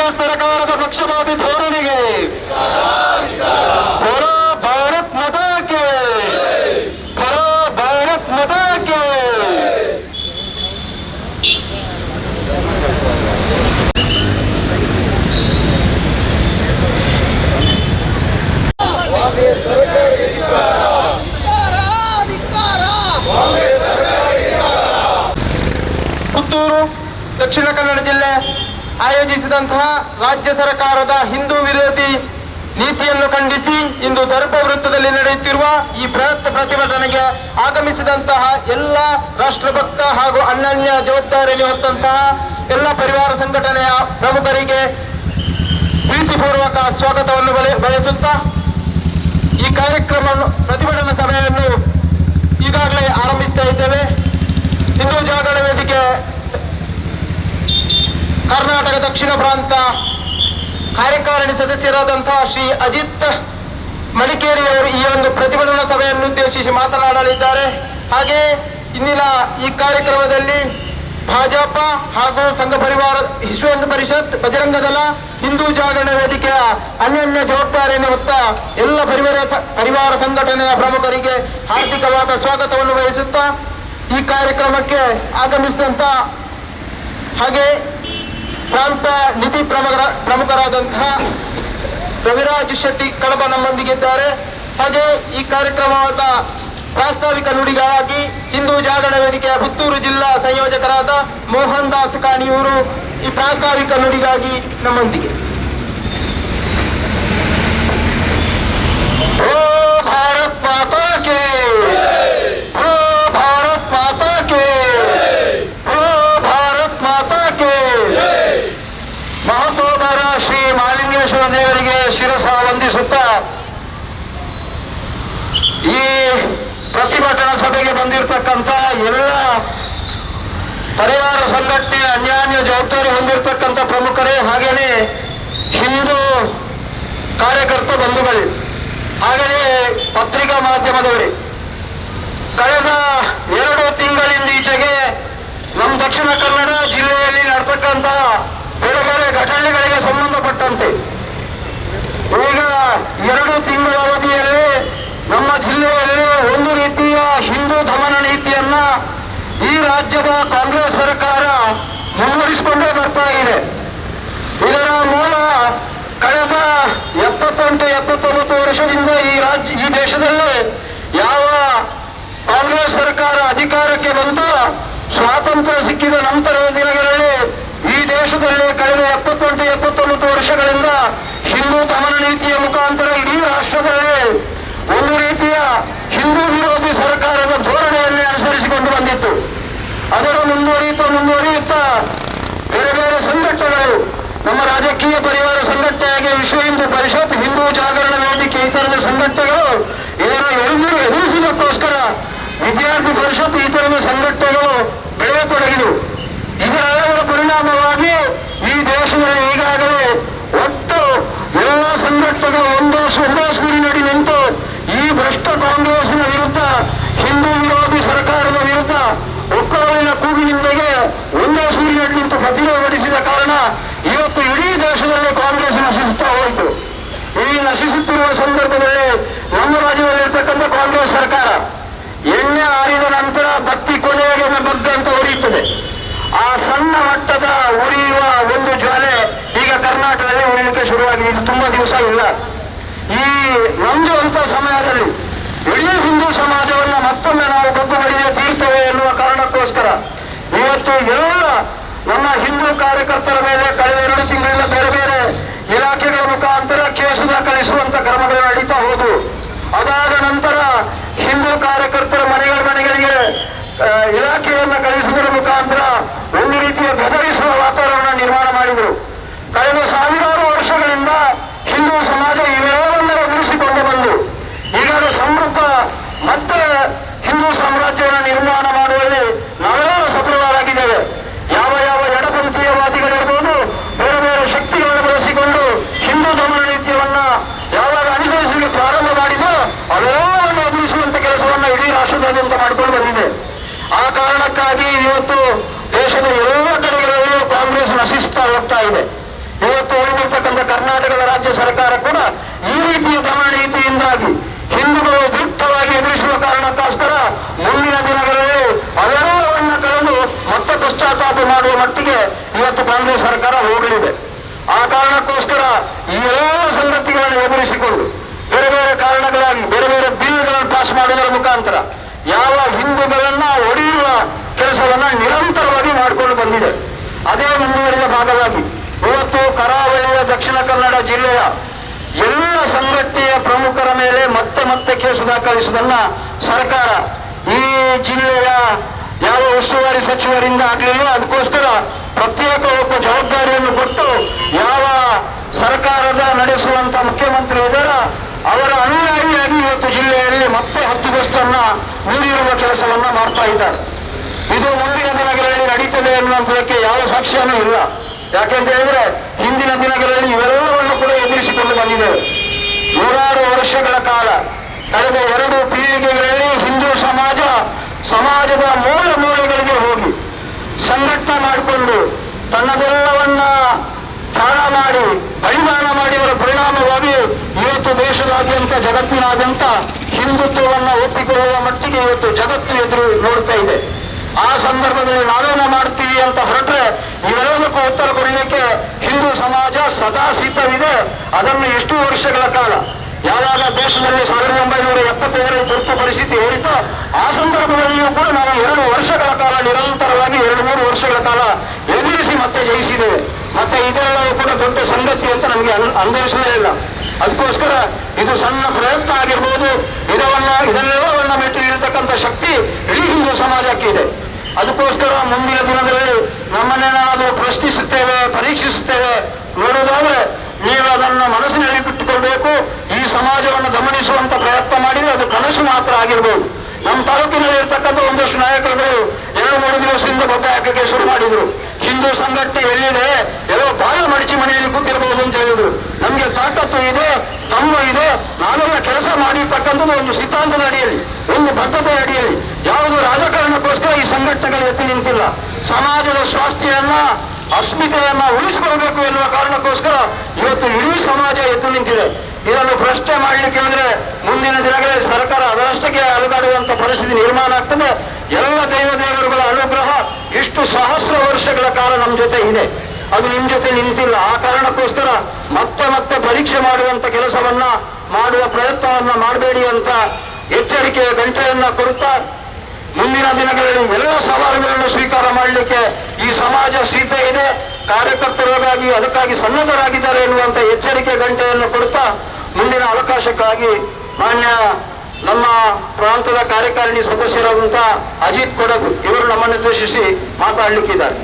ಕಾಂಗ್ರೆಸ್ ಸರ್ಕಾರದ ಪಕ್ಷಪಾತಿ ಧೋರಣೆಗೆ ಬರೋ ಭಾರತ್ ಮಾತಾಕ್ಕೆ, ಬರೋ ಭಾರತ್ ಮಾತಾಕ್ಕೆ. ಪುತ್ತೂರು ದಕ್ಷಿಣ ಕನ್ನಡ ಜಿಲ್ಲೆ ಆಯೋಜಿಸಿದಂತಹ ರಾಜ್ಯ ಸರ್ಕಾರದ ಹಿಂದೂ ವಿರೋಧಿ ನೀತಿಯನ್ನು ಖಂಡಿಸಿ ಇಂದು ದರ್ಭ ವೃತ್ತದಲ್ಲಿ ನಡೆಯುತ್ತಿರುವ ಈ ಬೃಹತ್ ಪ್ರತಿಭಟನೆಗೆ ಆಗಮಿಸಿದಂತಹ ಎಲ್ಲ ರಾಷ್ಟ್ರಭಕ್ತ ಹಾಗೂ ಅನನ್ಯ ಜವಾಬ್ದಾರಿಯನ್ನು ಹೊತ್ತಂತಹ ಎಲ್ಲ ಪರಿವಾರ ಸಂಘಟನೆಯ ಪ್ರಮುಖರಿಗೆ ಪ್ರೀತಿಪೂರ್ವಕ ಸ್ವಾಗತವನ್ನು ಬಯಸುತ್ತಾ ಈ ಕಾರ್ಯಕ್ರಮವನ್ನು ಪ್ರತಿಭಟನಾ ಸಭೆಯನ್ನು ಈಗಾಗಲೇ ಆರಂಭಿಸ್ತಾ ಇದ್ದೇವೆ. ಹಿಂದೂ ಜಾಗರಣ ವೇದಿಕೆ ಕರ್ನಾಟಕ ದಕ್ಷಿಣ ಪ್ರಾಂತ ಕಾರ್ಯಕಾರಿಣಿ ಸದಸ್ಯರಾದಂತಹ ಶ್ರೀ ಅಜಿತ್ ಮಡಿಕೇರಿಯವರು ಈ ಒಂದು ಪ್ರತಿಭಟನಾ ಸಭೆಯನ್ನು ಉದ್ದೇಶಿಸಿ ಮಾತನಾಡಲಿದ್ದಾರೆ. ಹಾಗೆ ಇಂದಿನ ಈ ಕಾರ್ಯಕ್ರಮದಲ್ಲಿ ಭಾಜಪ ಹಾಗೂ ಸಂಘ ಪರಿವಾರ, ವಿಶ್ವ ಹಿಂದೂ ಪರಿಷತ್, ಬಜರಂಗ ದಳ, ಹಿಂದೂ ಜಾಗರಣ ವೇದಿಕೆಯ ಅನನ್ಯ ಜವಾಬ್ದಾರಿಯನ್ನು ಹೊತ್ತ ಎಲ್ಲ ಪರಿವಾರ ಸಂಘಟನೆಯ ಪ್ರಮುಖರಿಗೆ ಹಾರ್ದಿಕವಾದ ಸ್ವಾಗತವನ್ನು ಬಯಸುತ್ತಾ ಈ ಕಾರ್ಯಕ್ರಮಕ್ಕೆ ಆಗಮಿಸಿದಂತ ಹಾಗೆ ಪ್ರಾಂತ ನಿಧಿ ಪ್ರಮುಖರಾದಂತಹ ರವಿರಾಜ್ ಶೆಟ್ಟಿ ಕಡಬ ನಮ್ಮೊಂದಿಗಿದ್ದಾರೆ. ಹಾಗೆ ಈ ಕಾರ್ಯಕ್ರಮದ ಪ್ರಾಸ್ತಾವಿಕ ನುಡಿಗಾಗಿ ಹಿಂದೂ ಜಾಗರಣ ವೇದಿಕೆಯ ಪುತ್ತೂರು ಜಿಲ್ಲಾ ಸಂಯೋಜಕರಾದ ಮೋಹನ್ ದಾಸ್ ಕಾಣಿಯೂರು ಈ ಪ್ರಾಸ್ತಾವಿಕ ನುಡಿಗಾಗಿ ನಮ್ಮೊಂದಿಗೆ. ಓ ಭಾರತ್ ಮಾತಾ ಕೆ, ಓ ಭಾರತ್ ಮಾತಾ ಕೆ, ಓ ಭಾರತ್ ಮಾತಾ ಕೆ. ಮಹತೋಬರ ಶ್ರೀ ಮಹಾಲಿಂಗೇಶ್ವರ ದೇವರಿಗೆ ಶಿರಸ ವಂದಿಸುತ್ತಾ ಈ ಪ್ರತಿಭಟನಾ ಸಭೆಗೆ ಬಂದಿರತಕ್ಕಂಥ ಎಲ್ಲ ಪರಿವಾರ ಸಂಘಟನೆ ಅನ್ಯಾನ್ಯ ಜವಾಬ್ದಾರಿ ಹೊಂದಿರತಕ್ಕಂಥ ಪ್ರಮುಖರೇ, ಹಾಗೆಯೇ ಹಿಂದೂ ಕಾರ್ಯಕರ್ತ ಬಂಧುಗಳೇ, ಹಾಗೆಯೇ ಪತ್ರಿಕಾ ಮಾಧ್ಯಮದವರೇ, ಕಳೆದ 2 ತಿಂಗಳಿಂದ ಈಚೆಗೆ ನಮ್ಮ ದಕ್ಷಿಣ ಕನ್ನಡ ಜಿಲ್ಲೆಯಲ್ಲಿ ನಡೆತಕ್ಕಂಥ ಬೇರೆ ಬೇರೆ ಘಟನೆಗಳಿಗೆ ಸಂಬಂಧಪಟ್ಟಂತೆ ಈಗ 2 ತಿಂಗಳ ಅವಧಿಯಲ್ಲಿ ನಮ್ಮ ಜಿಲ್ಲೆಯಲ್ಲಿ ಒಂದು ರೀತಿಯ ಹಿಂದೂ ದಮನ ನೀತಿಯನ್ನ ಈ ರಾಜ್ಯದ ಕಾಂಗ್ರೆಸ್ ಸರ್ಕಾರ ಮುಂದುವರಿಸಿಕೊಂಡೇ ಬರ್ತಾ ಇದೆ. ಇದರ ಮೂಲ ಕಳೆದ 78-79 ವರ್ಷದಿಂದ ಈ ದೇಶದಲ್ಲಿ ಯಾವ ಕಾಂಗ್ರೆಸ್ ಸರ್ಕಾರ ಅಧಿಕಾರಕ್ಕೆ ಬಂತ, ಸ್ವಾತಂತ್ರ್ಯ ಸಿಕ್ಕಿದ ನಂತರದ ದಿನಗಳಲ್ಲಿ ಈ ದೇಶದಲ್ಲಿ ಕಳೆದ 78-79 ವರ್ಷಗಳಿಂದ ಹಿಂದೂ ದಮನ ನೀತಿಯ ಮುಖಾಂತರ ಇಡೀ ರಾಷ್ಟ್ರದಲ್ಲಿ ಒಂದು ರೀತಿಯ ಹಿಂದೂ ವಿರೋಧಿ ಸರ್ಕಾರದ ಧೋರಣೆಯನ್ನೇ ಅನುಸರಿಸಿಕೊಂಡು ಬಂದಿತ್ತು. ಅದರ ಮುಂದುವರಿಯುತ್ತಾ ಬೇರೆ ಬೇರೆ ಸಂಘಟನೆಗಳು, ನಮ್ಮ ರಾಜಕೀಯ ಪರಿವಾರ ಸಂಘಟನೆಯಾಗಿ ವಿಶ್ವ ಹಿಂದೂ ಪರಿಷತ್, ಹಿಂದೂ ಜಾಗರಣ ವೇದಿಕೆ, ಈ ತರದ ಸಂಘಟನೆಗಳು ಇದನ್ನು ಎದುರಿಸುವುದಕ್ಕೋಸ್ಕರ ವಿದ್ಯಾರ್ಥಿ ಪರಿಷತ್, ಈ ತರದ ಸಂಘಟನೆಗಳು ಬೆಳೆಯತೊಡಗಿದವು. ಇದರ ಪರಿಣಾಮವಾಗಿ ಈ ದೇಶದಲ್ಲಿ ಈಗಾಗಲೇ ಒಟ್ಟು ಎಲ್ಲ ಸಂಘಟನೆಗಳು ಒಂದೇ ಸೂರಿನಡಿ ನಿಂತು ಈ ಭ್ರಷ್ಟ ಕಾಂಗ್ರೆಸ್ನ ವಿರುದ್ಧ, ಹಿಂದೂ ವಿರೋಧಿ ಸರ್ಕಾರದ ವಿರುದ್ಧ ಒಕ್ಕಲಿನ ಕೂಗಿನಿಂದಲೇ ಒಂದೇ ಸೂರಿನಡಿ ನಿಂತು ಪ್ರತಿರೋಧಿಸಿದ ಕಾರಣ ಇವತ್ತು ಇಡೀ ದೇಶದಲ್ಲಿ ಕಾಂಗ್ರೆಸ್ ನಶಿಸುತ್ತಾ ಹೋಯಿತು. ಈ ನಶಿಸುತ್ತಿರುವ ಸಂದರ್ಭದಲ್ಲಿ ನಮ್ಮ ರಾಜ್ಯದಲ್ಲಿರ್ತಕ್ಕಂಥ ಕಾಂಗ್ರೆಸ್ ಸರ್ಕಾರ ಎಣ್ಣೆ ಆರಿದ ನಂತರ ಬತ್ತಿ ಕೊನೆಗೆ ಬಗ್ಗಂತ ಉರಿಯುತ್ತದೆ. ಆ ಸಣ್ಣ ಮಟ್ಟದ ಉರಿಯುವ ಒಂದು ಜ್ವಾಲೆ ಈಗ ಕರ್ನಾಟಕದಲ್ಲಿ ಉರಿಲಿಕ್ಕೆ ಶುರುವಾಗಿದೆ. ಇದು ತುಂಬಾ ದಿವಸ ಇಲ್ಲ. ಈ ನಂದುವಂತ ಸಮಯದಲ್ಲಿ ಇಡೀ ಹಿಂದೂ ಸಮಾಜವನ್ನ ಮತ್ತೊಮ್ಮೆ ನಾವು ಬಗ್ಗು ಬಡಿದೇ ತೀರ್ತೇವೆ ಎನ್ನುವ ಕಾರಣಕ್ಕೋಸ್ಕರ ಇವತ್ತು ಎಲ್ಲ ನಮ್ಮ ಹಿಂದೂ ಕಾರ್ಯಕರ್ತರ ಮೇಲೆ ಕಳೆದ 2 ತಿಂಗಳಿಂದ ಬೇರೆ ಬೇರೆ ಇಲಾಖೆಗಳ ಮುಖಾಂತರ ಕೇಸು ದಾಖಲಿಸುವಂತ ಕ್ರಮಗಳು ನಡೀತಾ ಹೋದವು. ಅದಾದ ನಂತರ ಹಿಂದೂ ಕಾರ್ಯಕರ್ತರ ಮನೆಗಳಿಗೆ ಇಲಾಖೆಯನ್ನ ಕಳಿಸುವುದರ ಮುಖಾಂತರ ಒಂದು ರೀತಿಯ ಬೆದರಿಸುವ ವಾತಾವರಣ ನಿರ್ಮಾಣ ಮಾಡಿದರು. ಕಳೆದ ಸಾವಿರಾರು ವರ್ಷಗಳಿಂದ ಹಿಂದೂ ಸಮಾಜ ಇವೆಲ್ಲವನ್ನ ಎದುರಿಸಿಕೊಂಡು ಬಂದು ಈಗಾಗಲೇ ಸಮೃದ್ಧ ಮತ್ತೆ ಹಿಂದೂ ಸಾಮ್ರಾಜ್ಯವನ್ನು ನಿರ್ಮಾಣ ಮಾಡುವಲ್ಲಿ ನಾವೆಲ್ಲ ಸಫಲರಾಗಿದ್ದೇವೆ. ಯಾವ ಎಡಪಂಥೀಯವಾದಿಗಳಿರ್ಬೋದು, ಬೇರೆ ಬೇರೆ ಶಕ್ತಿಗಳನ್ನು ಬಳಸಿಕೊಂಡು ಹಿಂದೂ ದಮನ ನೀತಿಯವನ್ನ ಯಾವಾಗ ಅನುಸರಿಸಲಿಕ್ಕೆ ಪ್ರಾರಂಭ ಮಾಡಿದೋ ಅವೆಲ್ಲವನ್ನು ಎದುರಿಸುವಂತ ಕೆಲಸವನ್ನ ಇಡೀ ರಾಷ್ಟ್ರದಾದ್ಯಂತ ಮಾಡಿಕೊಂಡು ಬಂದಿದೆ. ಆ ಕಾರಣಕ್ಕಾಗಿ ಇವತ್ತು ದೇಶದ ಎಲ್ಲ ಕಡೆಗಳಲ್ಲೂ ಕಾಂಗ್ರೆಸ್ ನಶಿಸ್ತಾ ಹೋಗ್ತಾ ಇದೆ. ಇವತ್ತು ಇರ್ತಕ್ಕಂಥ ಕರ್ನಾಟಕದ ರಾಜ್ಯ ಸರ್ಕಾರ ಕೂಡ ಈ ರೀತಿಯ ದಮನ ನೀತಿಯಿಂದಾಗಿ ಹಿಂದೂಗಳು ದಿಟ್ಟವಾಗಿ ಎದುರಿಸುವ ಕಾರಣಕ್ಕೋಸ್ಕರ ಮುಂದಿನ ದಿನಗಳಲ್ಲಿ ಅವೆಲ್ಲವನ್ನ ಕಳೆದು ಮತ್ತೆ ಪಶ್ಚಾತ್ತಾಪ ಮಾಡುವ ಮಟ್ಟಿಗೆ ಇವತ್ತು ಕಾಂಗ್ರೆಸ್ ಸರ್ಕಾರ ಹೋಗಲಿದೆ. ಆ ಕಾರಣಕ್ಕೋಸ್ಕರ ಈ ಎಲ್ಲ ಸಂಗತಿಗಳನ್ನು ಎದುರಿಸಿಕೊಂಡು ಬೇರೆ ಬೇರೆ ಕಾರಣಗಳಾಗಿ ಬೇರೆ ಬೇರೆ ಬಿಲ್ಗಳನ್ನು ಪಾಸ್ ಮಾಡುವುದರ ಮುಖಾಂತರ ಯಾವ ಹಿಂದೂಗಳನ್ನ ಒಡೆಯುವ ಕೆಲಸವನ್ನ ನಿರಂತರವಾಗಿ ಮಾಡಿಕೊಂಡು ಬಂದಿದೆ. ಅದೇ ಮುಂದುವರಿದ ಭಾಗವಾಗಿ ಇವತ್ತು ಕರಾವಳಿಯ ದಕ್ಷಿಣ ಕನ್ನಡ ಜಿಲ್ಲೆಯ ಎಲ್ಲ ಸಂಘಟನೆಯ ಪ್ರಮುಖರ ಮೇಲೆ ಮತ್ತೆ ಮತ್ತೆ ಕೇಸು ದಾಖಲಿಸುವುದನ್ನ ಸರ್ಕಾರ ಈ ಜಿಲ್ಲೆಯ ಯಾವ ಉಸ್ತುವಾರಿ ಸಚಿವರಿಂದ ಆಗಲಿಲ್ಲ, ಅದಕ್ಕೋಸ್ಕರ ಪ್ರತ್ಯೇಕ ಒಬ್ಬ ಜವಾಬ್ದಾರಿಯನ್ನು ಕೊಟ್ಟು ಯಾವ ಸರ್ಕಾರದ ನಡೆಸುವಂತ ಮುಖ್ಯಮಂತ್ರಿ ಇದ್ದಾರ ಅವರ ಅನುಯಾಯಿಯಾಗಿ ಇವತ್ತು ಜಿಲ್ಲೆಯಲ್ಲಿ ಮತ್ತೆ ಹದ್ದುಬಸ್ತನ್ನ ಮೀರಿರುವ ಕೆಲಸವನ್ನ ಮಾಡ್ತಾ ಇದ್ದಾರೆ. ಇದು ಮುಂದಿನ ದಿನಗಳಲ್ಲಿ ನಡೀತದೆ ಎನ್ನುವಂಥದಕ್ಕೆ ಯಾವ ಸಾಕ್ಷ್ಯನೂ ಇಲ್ಲ. ಯಾಕೆಂತ ಹೇಳಿದ್ರೆ ಹಿಂದಿನ ದಿನಗಳಲ್ಲಿ ಇವೆಲ್ಲವನ್ನು ಕೂಡ ಎದುರಿಸಿಕೊಂಡು ಬಂದಿದ್ದೇವೆ. ನೂರಾರು ವರ್ಷಗಳ ಕಾಲ ಕಳೆದ 2 ಪೀಳಿಗೆಗಳಲ್ಲಿ ಹಿಂದೂ ಸಮಾಜದ ಮೂಲ ಮೂಲೆಗಳಿಗೆ ಹೋಗಿ ಸಂಘಟನೆ ಮಾಡಿಕೊಂಡು ತನ್ನದೆಲ್ಲವನ್ನ ತ್ಯಾಗ ಮಾಡಿ ಬಲಿದಾನ ಮಾಡಿದರ ಪರಿಣಾಮವಾಗಿ ಇವತ್ತು ದೇಶದಾದ್ಯಂತ ಜಗತ್ತಿನಾದ್ಯಂತ ಹಿಂದುತ್ವವನ್ನು ಒಪ್ಪಿಕೊಳ್ಳುವ ಮಟ್ಟಿಗೆ ಇವತ್ತು ಜಗತ್ತು ಎದುರು ನೋಡ್ತಾ ಇದೆ. ಆ ಸಂದರ್ಭದಲ್ಲಿ ನಾವೇನು ಮಾಡ್ತೀವಿ ಅಂತ ಹೊರಟ್ರೆ ಇವೆಲ್ಲದಕ್ಕೂ ಉತ್ತರ ಕೊಡಲಿಕ್ಕೆ ಹಿಂದೂ ಸಮಾಜ ಸದಾ ಸಿದ್ಧವಿದೆ. ಅದನ್ನು ಇಷ್ಟು ವರ್ಷಗಳ ಕಾಲ ಯಾವಾಗ ದೇಶದಲ್ಲಿ 1975 ತುರ್ತು ಪರಿಸ್ಥಿತಿ ಹೇರಿತೋ ಆ ಸಂದರ್ಭದಲ್ಲಿಯೂ ಕೂಡ ನಾವು 2 ವರ್ಷಗಳ ಕಾಲ ನಿರಂತರವಾಗಿ 2-3 ವರ್ಷಗಳ ಕಾಲ ಎದುರಿಸಿ ಮತ್ತೆ ಜಯಿಸಿದ್ದೇವೆ. ಮತ್ತೆ ಇದೆಲ್ಲವೂ ಕೂಡ ದೊಡ್ಡ ಸಂಗತಿ ಅಂತ ನಮಗೆ ಅನುಭವಿಸಲೇ ಇಲ್ಲ. ಅದಕ್ಕೋಸ್ಕರ ಇದು ಸಣ್ಣ ಪ್ರಯತ್ನ ಆಗಿರ್ಬೋದು. ಇದೆಲ್ಲವನ್ನ ಮೆಟ್ಟಿಲಿರ್ತಕ್ಕಂಥ ಶಕ್ತಿ ಇಡೀ ಹಿಂದೂ ಸಮಾಜಕ್ಕಿದೆ. ಅದಕ್ಕೋಸ್ಕರ ಮುಂದಿನ ದಿನದಲ್ಲಿ ನಮ್ಮನ್ನೇನಾದರೂ ಪ್ರಶ್ನಿಸುತ್ತೇವೆ, ಪರೀಕ್ಷಿಸುತ್ತೇವೆ ನೋಡುವುದಾದ್ರೆ ನೀವು ಅದನ್ನು ಮನಸ್ಸಿನಲ್ಲಿ ಬಿಟ್ಟುಕೊಳ್ಬೇಕು. ಈ ಸಮಾಜವನ್ನು ಗಮನಿಸುವಂತ ಪ್ರಯತ್ನ ಮಾಡಿದ್ರೆ ಅದು ಕನಸು ಮಾತ್ರ ಆಗಿರ್ಬೋದು. ನಮ್ಮ ತಾಲೂಕಿನಲ್ಲಿ ಇರ್ತಕ್ಕಂಥ ಒಂದಷ್ಟು ನಾಯಕರುಗಳು 2-3 ದಿವಸದಿಂದ ಬೊಬ್ಬೆ ಹಾಕಕ್ಕೆ ಶುರು ಮಾಡಿದ್ರು. ಹಿಂದೂ ಸಂಘಟನೆ ಎಲ್ಲಿದೆ, ಎಲ್ಲೋ ಬಾಲ ಮಡಿಚಿ ಮನೆಯಲ್ಲಿ ಕೂತಿರ್ಬೋದು ಅಂತ ಹೇಳಿದ್ರು. ನಮ್ಗೆ ತಾಕತ್ತು ಇದೆ, ತಮ್ಮ ಇದೆ, ನಾವೆಲ್ಲ ಕೆಲಸ ಮಾಡಿರ್ತಕ್ಕಂಥದ್ದು ಒಂದು ಸಿದ್ಧಾಂತದ ಅಡಿಯಲ್ಲಿ, ಒಂದು ಬದ್ಧತೆ ಅಡಿಯಲ್ಲಿ. ಯಾವುದು ರಾಜಕಾರಣಕ್ಕೋಸ್ಕರ ಈ ಸಂಘಟನೆಗಳು ಎತ್ತಿ ನಿಂತಿಲ್ಲ. ಸಮಾಜದ ಸ್ವಾಸ್ಥ್ಯವನ್ನ ಅಸ್ಮಿತೆಯನ್ನ ಉಳಿಸಿಕೊಳ್ಬೇಕು ಎನ್ನುವ ಕಾರಣಕ್ಕೋಸ್ಕರ ಇವತ್ತು ಇಡೀ ಸಮಾಜ ಎದ್ದು ನಿಂತಿದೆ. ಇದನ್ನು ಪ್ರಶ್ನೆ ಮಾಡಲಿಕ್ಕೆ ಅಂದ್ರೆ ಮುಂದಿನ ದಿನಗಳಲ್ಲಿ ಸರ್ಕಾರ ಅದರಷ್ಟಕ್ಕೆ ಅಲುಗಾಡುವಂತ ಪರಿಸ್ಥಿತಿ ನಿರ್ಮಾಣ ಆಗ್ತದೆ. ಎಲ್ಲ ದೇವರುಗಳ ಅನುಗ್ರಹ ಇಷ್ಟು ಸಹಸ್ರ ವರ್ಷಗಳ ಕಾಲ ನಮ್ಮ ಜೊತೆ ಇದೆ, ಅದು ನಿಮ್ ಜೊತೆ ನಿಂತಿಲ್ಲ. ಆ ಕಾರಣಕ್ಕೋಸ್ಕರ ಮತ್ತೆ ಪರೀಕ್ಷೆ ಮಾಡುವಂತ ಕೆಲಸವನ್ನ ಮಾಡುವ ಪ್ರಯತ್ನವನ್ನ ಮಾಡಬೇಡಿ ಅಂತ ಎಚ್ಚರಿಕೆಯ ಗಂಟೆಯನ್ನ ಕೊಡುತ್ತಾ ಮುಂದಿನ ದಿನಗಳಲ್ಲಿ ಎಲ್ಲ ಸವಾಲುಗಳನ್ನು ಸ್ವೀಕಾರ ಮಾಡಲಿಕ್ಕೆ ಈ ಸಮಾಜ ಸಿದ್ಧ ಇದೆ. ಕಾರ್ಯಕರ್ತರಿಗಾಗಿ ಅದಕ್ಕಾಗಿ ಸನ್ನದ್ಧರಾಗಿದ್ದಾರೆ ಎನ್ನುವಂತ ಎಚ್ಚರಿಕೆ ಗಂಟೆಯನ್ನು ಕೊಡುತ್ತಾ ಮುಂದಿನ ಅವಕಾಶಕ್ಕಾಗಿ ಮಾನ್ಯ ನಮ್ಮ ಪ್ರಾಂತದ ಕಾರ್ಯಕಾರಿಣಿ ಸದಸ್ಯರಾದಂತಹ ಅಜಿತ್ ಕೊಡಗು ಇವರು ನಮ್ಮನ್ನು ಉದ್ದೇಶಿಸಿ ಮಾತಾಡಲಿಕ್ಕಿದ್ದಾರೆ.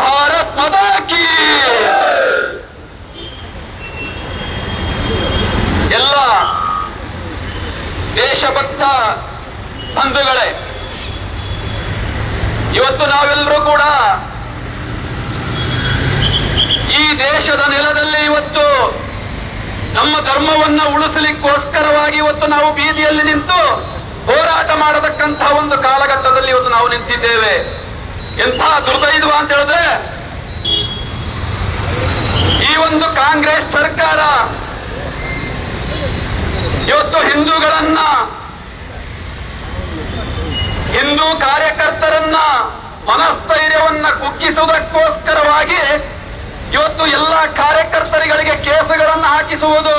ಭಾರತ್ ಮಾತಾ ಕೀ. ಎಲ್ಲ ದೇಶಭಕ್ತ ಬಂಧುಗಳೇ, ಇವತ್ತು ನಾವೆಲ್ಲರೂ ಕೂಡ ಈ ದೇಶದ ನೆಲದಲ್ಲಿ ಇವತ್ತು ನಮ್ಮ ಧರ್ಮವನ್ನ ಉಳಿಸಲಿಕ್ಕೋಸ್ಕರವಾಗಿ ಇವತ್ತು ನಾವು ಬೀದಿಯಲ್ಲಿ ನಿಂತು ಹೋರಾಟ ಮಾಡತಕ್ಕಂಥ ಒಂದು ಕಾಲಘಟ್ಟದಲ್ಲಿ ಇವತ್ತು ನಾವು ನಿಂತಿದ್ದೇವೆ. ಎಂಥ ದುರ್ದೈವ ಅಂತ ಹೇಳಿದ್ರೆ ಈ ಒಂದು ಕಾಂಗ್ರೆಸ್ ಸರ್ಕಾರ ಇವತ್ತು ಹಿಂದೂಗಳನ್ನ, ಹಿಂದೂ ಕಾರ್ಯಕರ್ತರನ್ನ ಮನಸ್ಥೈರ್ಯವನ್ನ ಕುಗ್ಗಿಸುವುದಕ್ಕೋಸ್ಕರವಾಗಿ ಇವತ್ತು ಎಲ್ಲ ಕಾರ್ಯಕರ್ತರುಗಳಿಗೆ ಕೇಸುಗಳನ್ನು ಹಾಕಿಸುವುದು,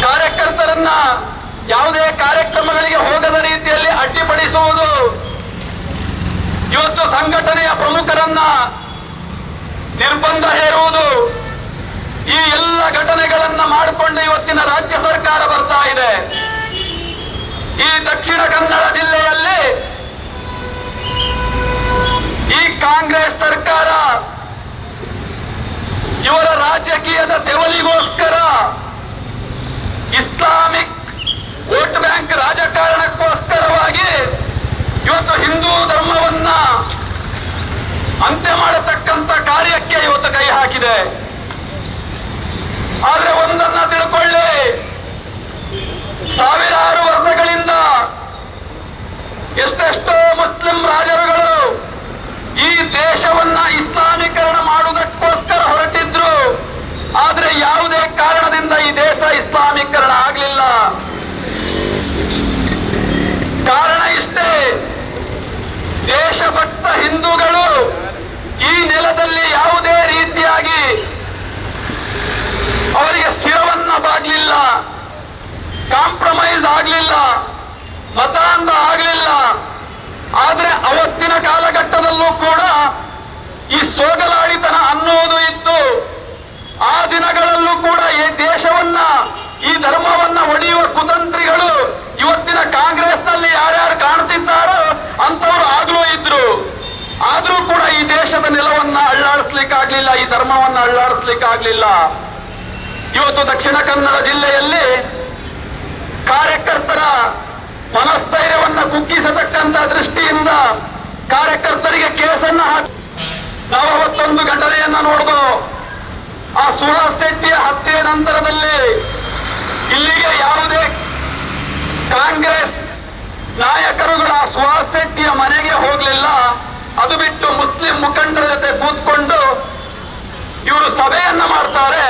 ಕಾರ್ಯಕರ್ತರನ್ನ ಯಾವುದೇ ಕಾರ್ಯಕ್ರಮಗಳಿಗೆ ಹೋಗದ ರೀತಿಯಲ್ಲಿ ಅಡ್ಡಿಪಡಿಸುವುದು, ಇವತ್ತು ಸಂಘಟನೆಯ ಪ್ರಮುಖರನ್ನ ನಿರ್ಬಂಧ ಹೇರುವುದು, ಈ ಎಲ್ಲ ಘಟನೆಗಳನ್ನ ಮಾಡಿಕೊಂಡು ಇವತ್ತಿನ ರಾಜ್ಯ ಸರ್ಕಾರ ಬರ್ತಾ ಇದೆ. ಈ ದಕ್ಷಿಣ ಕನ್ನಡ ಜಿಲ್ಲೆಯಲ್ಲಿ ಈ ಕಾಂಗ್ರೆಸ್ ಸರ್ಕಾರ ಇವರ ರಾಜಕೀಯದ ತೆವಲಿಗೋಸ್ಕರ ಇಸ್ಲಾಮಿಕ್ ವೋಟ್ ಬ್ಯಾಂಕ್ ರಾಜಕಾರಣಕ್ಕೋಸ್ಕರವಾಗಿ ಇವತ್ತು ಹಿಂದೂ ಧರ್ಮವನ್ನ ಅಂತ್ಯ ಮಾಡತಕ್ಕಂತ ಕಾರ್ಯಕ್ಕೆ ಇವತ್ತು ಕೈ ಹಾಕಿದೆ. ಆದ್ರೆ ಒಂದನ್ನ ತಿಳ್ಕೊಳ್ಳಿ, ಎಷ್ಟೆಷ್ಟೋ ಮುಸ್ಲಿಂ ರಾಜರುಗಳು ಈ ದೇಶವನ್ನ ಇಸ್ಲಾಮೀಕರಣ ಮಾಡುವುದಕ್ಕೋಸ್ಕರ ಹೊರಟಿದ್ರು. ಆದ್ರೆ ಯಾವುದೇ ಕಾರಣದಿಂದ ಈ ದೇಶ ಇಸ್ಲಾಮೀಕರಣ ಆಗಲಿಲ್ಲ. ಕಾರಣ ಇಷ್ಟೇ, ದೇಶಭಕ್ತ ಹಿಂದೂಗಳು ಈ ನೆಲದಲ್ಲಿ ಯಾವುದೇ ರೀತಿಯಾಗಿ ಅವರಿಗೆ ಸ್ಥಿರವನ್ನ ಬಾಗ್ಲಿಲ್ಲ, ಕಾಂಪ್ರಮೈಸ್ ಆಗ್ಲಿಲ್ಲ, ಮತಾಂಧ ಆಗ್ಲಿಲ್ಲ. ಆದ್ರೆ ಅವತ್ತಿನ ಕಾಲಘಟ್ಟದಲ್ಲೂ ಕೂಡ ಈ ಸೋಗಲಾಡಿತನ ಅನ್ನೋದು ಇತ್ತು. ಆ ದಿನಗಳಲ್ಲೂ ಕೂಡ ಈ ದೇಶವನ್ನ, ಈ ಧರ್ಮವನ್ನ ಒಡೆಯುವ ಕುತಂತ್ರಿಗಳು ಇವತ್ತಿನ ಕಾಂಗ್ರೆಸ್ನಲ್ಲಿ ಯಾರ್ಯಾರು ಕಾಣ್ತಿದ್ದಾರೋ ಅಂತವ್ರು ಆಗ್ಲೂ ಇದ್ರು. ಆದ್ರೂ ಕೂಡ ಈ ದೇಶದ ನೆಲವನ್ನ ಅಳ್ಳಾಡಿಸ್ಲಿಕ್ಕಾಗ್ಲಿಲ್ಲ, ಈ ಧರ್ಮವನ್ನ ಅಳ್ಳಾಡಿಸ್ಲಿಕ್ಕಾಗ್ಲಿಲ್ಲ. ಇವತ್ತು ದಕ್ಷಿಣ ಕನ್ನಡ ಜಿಲ್ಲೆಯಲ್ಲಿ ಕಾರ್ಯಕರ್ತರ ಮನಸ್ಥೈರ್ಯವನ್ನ ಕುಗ್ಗಿಸತಕ್ಕಂತ ದೃಷ್ಟಿಯಿಂದ ಕಾರ್ಯಕರ್ತರಿಗೆ ಕೇಸನ್ನ ಹಾಕಿ ನಾವು ಅವತ್ತೊಂದು ಘಟನೆಯನ್ನ ನೋಡಿದು. ಆ ಸುಹಾಸ್ ಶೆಟ್ಟಿಯ ಹತ್ಯೆ ನಂತರದಲ್ಲಿ ಇಲ್ಲಿಗೆ ಯಾವುದೇ ಕಾಂಗ್ರೆಸ್ ನಾಯಕರುಗಳ ಸುಹಾಸ್ ಶೆಟ್ಟಿಯ ಮನೆಗೆ ಹೋಗ್ಲಿಲ್ಲ. ಅದು ಬಿಟ್ಟು ಮುಸ್ಲಿಂ ಮುಖಂಡರ ಜೊತೆ ಕೂತ್ಕೊಂಡು ಇವರು ಸಭೆಯನ್ನ ಮಾಡ್ತಾರೆ.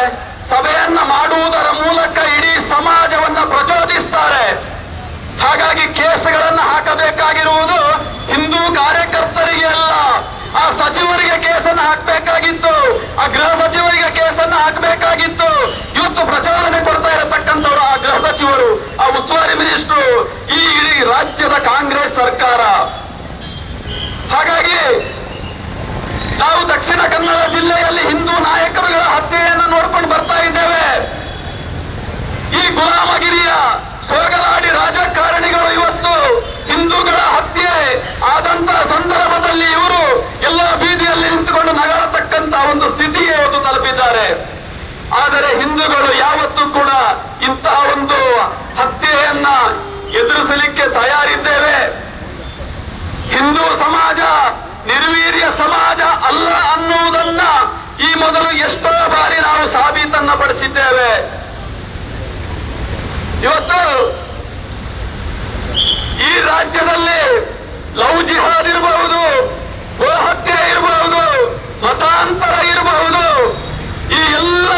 ಸಭೆಯನ್ನ ಮಾಡುವುದರ ಮೂಲಕ ಇಡೀ ಸಮಾಜವನ್ನ ಪ್ರಚೋದಿಸ್ತಾರೆ. ಹಾಗಾಗಿ ಕೇಸುಗಳನ್ನ ಹಾಕಬೇಕಾಗಿರುವುದು ಹಿಂದೂ ಕಾರ್ಯಕರ್ತರಿಗೆ ಅಲ್ಲ, ಆ ಸಚಿವರಿಗೆ ಕೇಸನ್ನು ಹಾಕಬೇಕಾಗಿತ್ತು, ಆ ಗೃಹ ಸಚಿವರಿಗೆ ಕೇಸನ್ನು ಹಾಕಬೇಕಾಗಿತ್ತು. ಇವತ್ತು ಪ್ರಚೋದನೆ ಕೊಡ್ತಾ ಇರತಕ್ಕಂಥವ್ರು ಆ ಗೃಹ ಸಚಿವರು, ಆ ಉಸ್ತುವಾರಿ ಮಿನಿಸ್ಟ್ರು, ಈ ಇಡೀ ರಾಜ್ಯದ ಕಾಂಗ್ರೆಸ್ ಸರ್ಕಾರ. ಹಾಗಾಗಿ ನಾವು ದಕ್ಷಿಣ ಕನ್ನಡ ಜಿಲ್ಲೆಯಲ್ಲಿ ಹಿಂದೂ ನಾಯಕರುಗಳ ಹತ್ಯೆಯನ್ನು ನೋಡ್ಕೊಂಡು ಬರ್ತಾ ಇದ್ದೇವೆ. ಈ ಗುಲಾಮಗಿರಿಯ ಸೋಗಲಾಡಿ ರಾಜಕಾರಣಿಗಳು ಇವತ್ತು ಹಿಂದೂಗಳ ಹತ್ಯೆ ಆದಂತಹ ಸಂದರ್ಭದಲ್ಲಿ ಇವರು ಎಲ್ಲ ಬೀದಿಯಲ್ಲಿ ನಿಂತುಕೊಂಡು ನಗಾಡತಕ್ಕಂತ ಒಂದು ಸ್ಥಿತಿಗೆ ಇವತ್ತು ತಲುಪಿದ್ದಾರೆ. ಆದರೆ ಹಿಂದೂಗಳು ಯಾವತ್ತೂ ಕೂಡ ಇಂತಹ ಒಂದು ಹತ್ಯೆಯನ್ನ ಎದುರಿಸಲಿಕ್ಕೆ ತಯಾರಿದ್ದೇವೆ. ಹಿಂದೂ ಸಮಾಜ ನಿರ್ವೀರ್ಯ ಸಮಾಜ ಅಲ್ಲ ಅನ್ನುವುದನ್ನ ಈ ಮೊದಲು ಎಷ್ಟೋ ಬಾರಿ ನಾವು ಸಾಬೀತನ್ನ ಪಡಿಸಿದ್ದೇವೆ. ಇವತ್ತು ಈ ರಾಜ್ಯದಲ್ಲಿ ಲವ್ ಜಿಹಾದ್ ಇರಬಹುದು, ಗೋಹತ್ಯೆ ಇರಬಹುದು, ಮತಾಂತರ ಇರಬಹುದು, ಈ ಎಲ್ಲ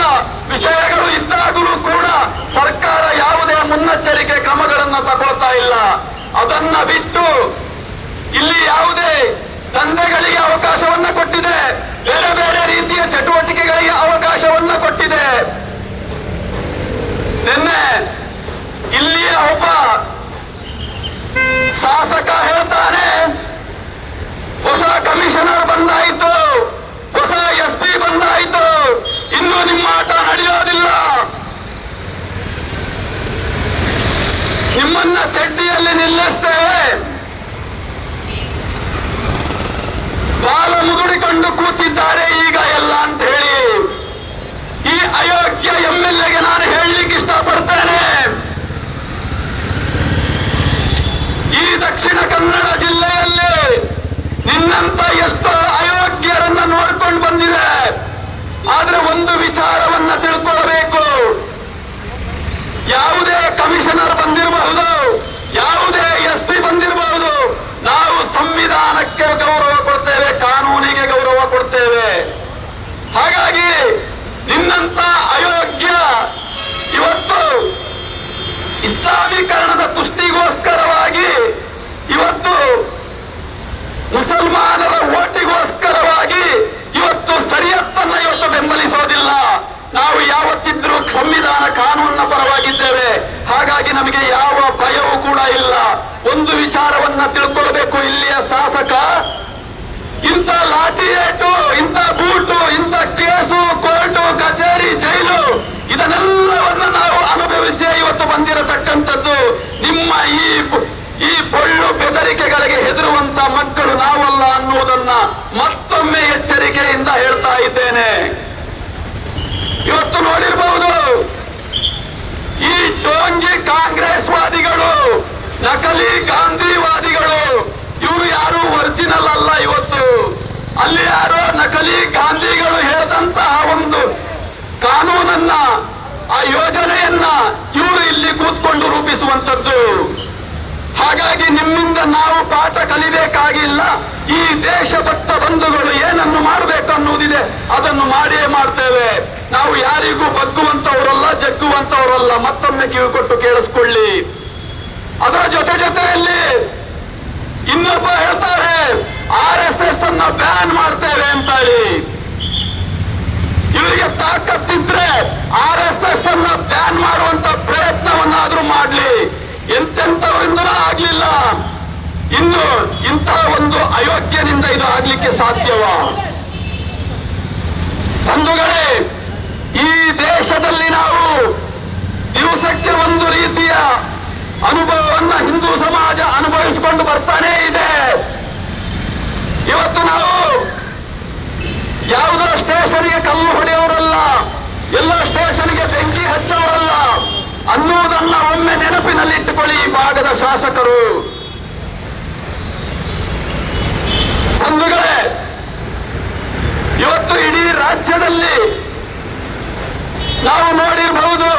ವಿಷಯಗಳು ಇದ್ದಾಗಲೂ ಕೂಡ ಸರ್ಕಾರ ಯಾವುದೇ ಮುನ್ನೆಚ್ಚರಿಕೆ ಕ್ರಮಗಳನ್ನು ತಗೊಳ್ತಾ ಇಲ್ಲ. ಅದನ್ನ ಬಿಟ್ಟು ಇಲ್ಲಿ ಯಾವುದೇ ದಂಧೆಗಳಿಗೆ ಅವಕಾಶವನ್ನ ಕೊಟ್ಟಿದೆ, ಬೇರೆ ಬೇರೆ ರೀತಿಯ ಚಟುವಟಿಕೆಗಳಿಗೆ ಅವಕಾಶವನ್ನ ಕೊಟ್ಟಿದೆ. ನಿನ್ನೆ ಇಲ್ಲಿಯ ಒಬ್ಬ ಶಾಸಕ ಹೇಳ್ತಾನೆ, ಹೊಸ ಕಮಿಷನರ್ ಬಂದಾಯಿತು, ಹೊಸ SP ಬಂದಾಯಿತು, ಇನ್ನು ನಿಮ್ಮ ಆಟ ನಡೆಯೋದಿಲ್ಲ, ನಿಮ್ಮನ್ನ ಚಡ್ಡಿಯಲ್ಲಿ ನಿಲ್ಲಿಸ್ತೇವೆ, ಬಾಲ ಮುದುಡಿಕೊಂಡು ಕೂತಿದ್ದಾರೆ ಈಗ ಎಲ್ಲ ಅಂತ ಹೇಳಿ ಈ ಅಯೋಗ್ಯ MLAಗೆ ನಾನು ಹೇಳಲಿಕ್ಕೆ ಇಷ್ಟಪಡ್ತೇನೆ. ಈ ದಕ್ಷಿಣ ಕನ್ನಡ ಜಿಲ್ಲೆಯಲ್ಲಿ ನಿನ್ನಂತ ಎಷ್ಟೋ ಅಯೋಗ್ಯರನ್ನ ನೋಡ್ಕೊಂಡು ಬಂದಿದೆ. ಆದ್ರೆ ಒಂದು ವಿಚಾರವನ್ನ ತಿಳ್ಕೊಳ್ಬೇಕು, ಯಾವುದೇ ಕಮಿಷನರ್ ಬಂದಿರಬಹುದು, ಯಾವುದೇ SP ಬಂದಿರಬಹುದು, ನಾವು ಸಂವಿಧಾನಕ್ಕೆ ಗೌರವ ಕೊಡ್ತೇವೆ, ಕಾನೂನಿಗೆ ಗೌರವ ಕೊಡ್ತೇವೆ. ಹಾಗಾಗಿ ನಿನ್ನಂತ ಅಯೋಗ್ಯ ಇವತ್ತು ಇಸ್ಲಾಮೀಕರಣದ ತುಷ್ಟಿಗೋಸ್ಕರವಾಗಿ, ಇವತ್ತು ಮುಸಲ್ಮಾನರ ಓಟಿಗೋಸ್ಕರವಾಗಿ ಇವತ್ತು ಸರಿಯತ್ತನ್ನ ಇವತ್ತು ಬೆಂಬಲಿಸೋದಿಲ್ಲ. ನಾವು ಯಾವತ್ತಿದ್ರೂ ಸಂವಿಧಾನ ಕಾನೂನಿನ ಪರವಾಗಿದ್ದೇವೆ. ಹಾಗಾಗಿ ನಮಗೆ ಯಾವ ಭಯವೂ ಕೂಡ ಇಲ್ಲ. ಒಂದು ವಿಚಾರವನ್ನ ತಿಳ್ಕೊಳ್ಬೇಕು, ಇಲ್ಲಿಯ ಶಾಸಕ ಇಂಥ ಲಾಠಿ ಏಟು, ಇಂಥ ಬೂಟು, ಇಂಥ ಕೇಸು, ಕೋರ್ಟು, ಕಚೇರಿ, ಜೈಲು ಇದನ್ನೆಲ್ಲವನ್ನ ನಾವು ಅನುಭವಿಸಿ ಇವತ್ತು ಬಂದಿರತಕ್ಕಂಥದ್ದು. ನಿಮ್ಮ ಈ ಪೊಳ್ಳು ಬೆದರಿಕೆಗಳಿಗೆ ಹೆದರುವಂತ ಮಕ್ಕಳು ನಾವಲ್ಲ ಅನ್ನುವುದನ್ನ ಮತ್ತೊಮ್ಮೆ ಎಚ್ಚರಿಕೆಯಿಂದ ಹೇಳ್ತಾ ಇದ್ದೇನೆ. ಇವತ್ತು ನೋಡಿರಬಹುದು, ಈ ಡೋಂಗಿ ಕಾಂಗ್ರೆಸ್ ವಾದಿಗಳು, ನಕಲಿ ಗಾಂಧಿವಾದಿಗಳು, ಇವರು ಯಾರು ಒರಿಜಿನಲ್ ಅಲ್ಲ. ಇವತ್ತು ಅಲ್ಲಿ ಯಾರೋ ನಕಲಿ ಗಾಂಧಿಗಳು ಹೇಳಿದಂತಹ ಒಂದು ಕಾನೂನನ್ನ, ಆ ಯೋಜನೆಯನ್ನ ಇವರು ಇಲ್ಲಿ ಕೂತ್ಕೊಂಡು ರೂಪಿಸುವಂತದ್ದು. ಹಾಗಾಗಿ ನಿಮ್ಮಿಂದ ನಾವು ಪಾಠ ಕಲಿಬೇಕಾಗಿಲ್ಲ. ಈ ದೇಶಭಕ್ತ ಬಂಧುಗಳು ಏನನ್ನು ಮಾಡಬೇಕು ಅನ್ನುವುದಿದೆ ಅದನ್ನು ಮಾಡಿಯೇ ಮಾಡ್ತೇವೆ. ನಾವು ಯಾರಿಗೂ ಬಗ್ಗುವಂತವರಲ್ಲ, ಜಗ್ಗುವಂತವರಲ್ಲ. ಮತ್ತೊಮ್ಮೆ ಕಿವಿ ಕೊಟ್ಟು ಕೇಳಿಸ್ಕೊಳ್ಳಿ. ಅದರ ಜೊತೆಯಲ್ಲಿ ಇನ್ನೊಬ್ಬ ಹೇಳ್ತಾರೆ RSS ಅನ್ನ ಬ್ಯಾನ್ ಮಾಡ್ತೇವೆ ಅಂತ ಹೇಳಿ. ಇವರಿಗೆ ತಾಕತ್ತಿದ್ರೆ RSS ಅನ್ನ ಬ್ಯಾನ್ ಮಾಡುವಂತ ಪ್ರಯತ್ನವನ್ನಾದ್ರೂ ಮಾಡ್ಲಿ. ಎಂತೆಂಥವರಿಂದಲೂ ಆಗ್ಲಿಲ್ಲ. ಇನ್ನು ಇಂತಹ ಒಂದು ಅಯೋಗ್ಯನಿಂದ ಇದು ಆಗ್ಲಿಕ್ಕೆ ಸಾಧ್ಯವಾ? ಬಂಧುಗಳೇ, ಈ ದೇಶದಲ್ಲಿ ನಾವು ದಿವಸಕ್ಕೆ ಒಂದು ರೀತಿಯ ಅನುಭವವನ್ನ ಹಿಂದೂ ಸಮಾಜ ಅನುಭವಿಸಿಕೊಂಡು ಬರ್ತಾನೇ ಇದೆ. ಇವತ್ತು ನಾವು ಯಾವುದೋ ಸ್ಟೇಷನ್ಗೆ ಕಲ್ಲು ಹೊಡೆಯವರಲ್ಲ, ಎಲ್ಲ ಸ್ಟೇಷನ್ಗೆ ಬೆಂಕಿ ಹಚ್ಚವರಲ್ಲ ಅನ್ನುವುದನ್ನ ಒಮ್ಮೆ ನೆನಪಿನಲ್ಲಿಟ್ಟುಕೊಳ್ಳಿ ಈ ಭಾಗದ ಶಾಸಕರು. ಬಂಧುಗಳೇ, ಇವತ್ತು ಇಡೀ ರಾಜ್ಯದಲ್ಲಿ ನಾವು ನೋಡಿರಬಹುದು,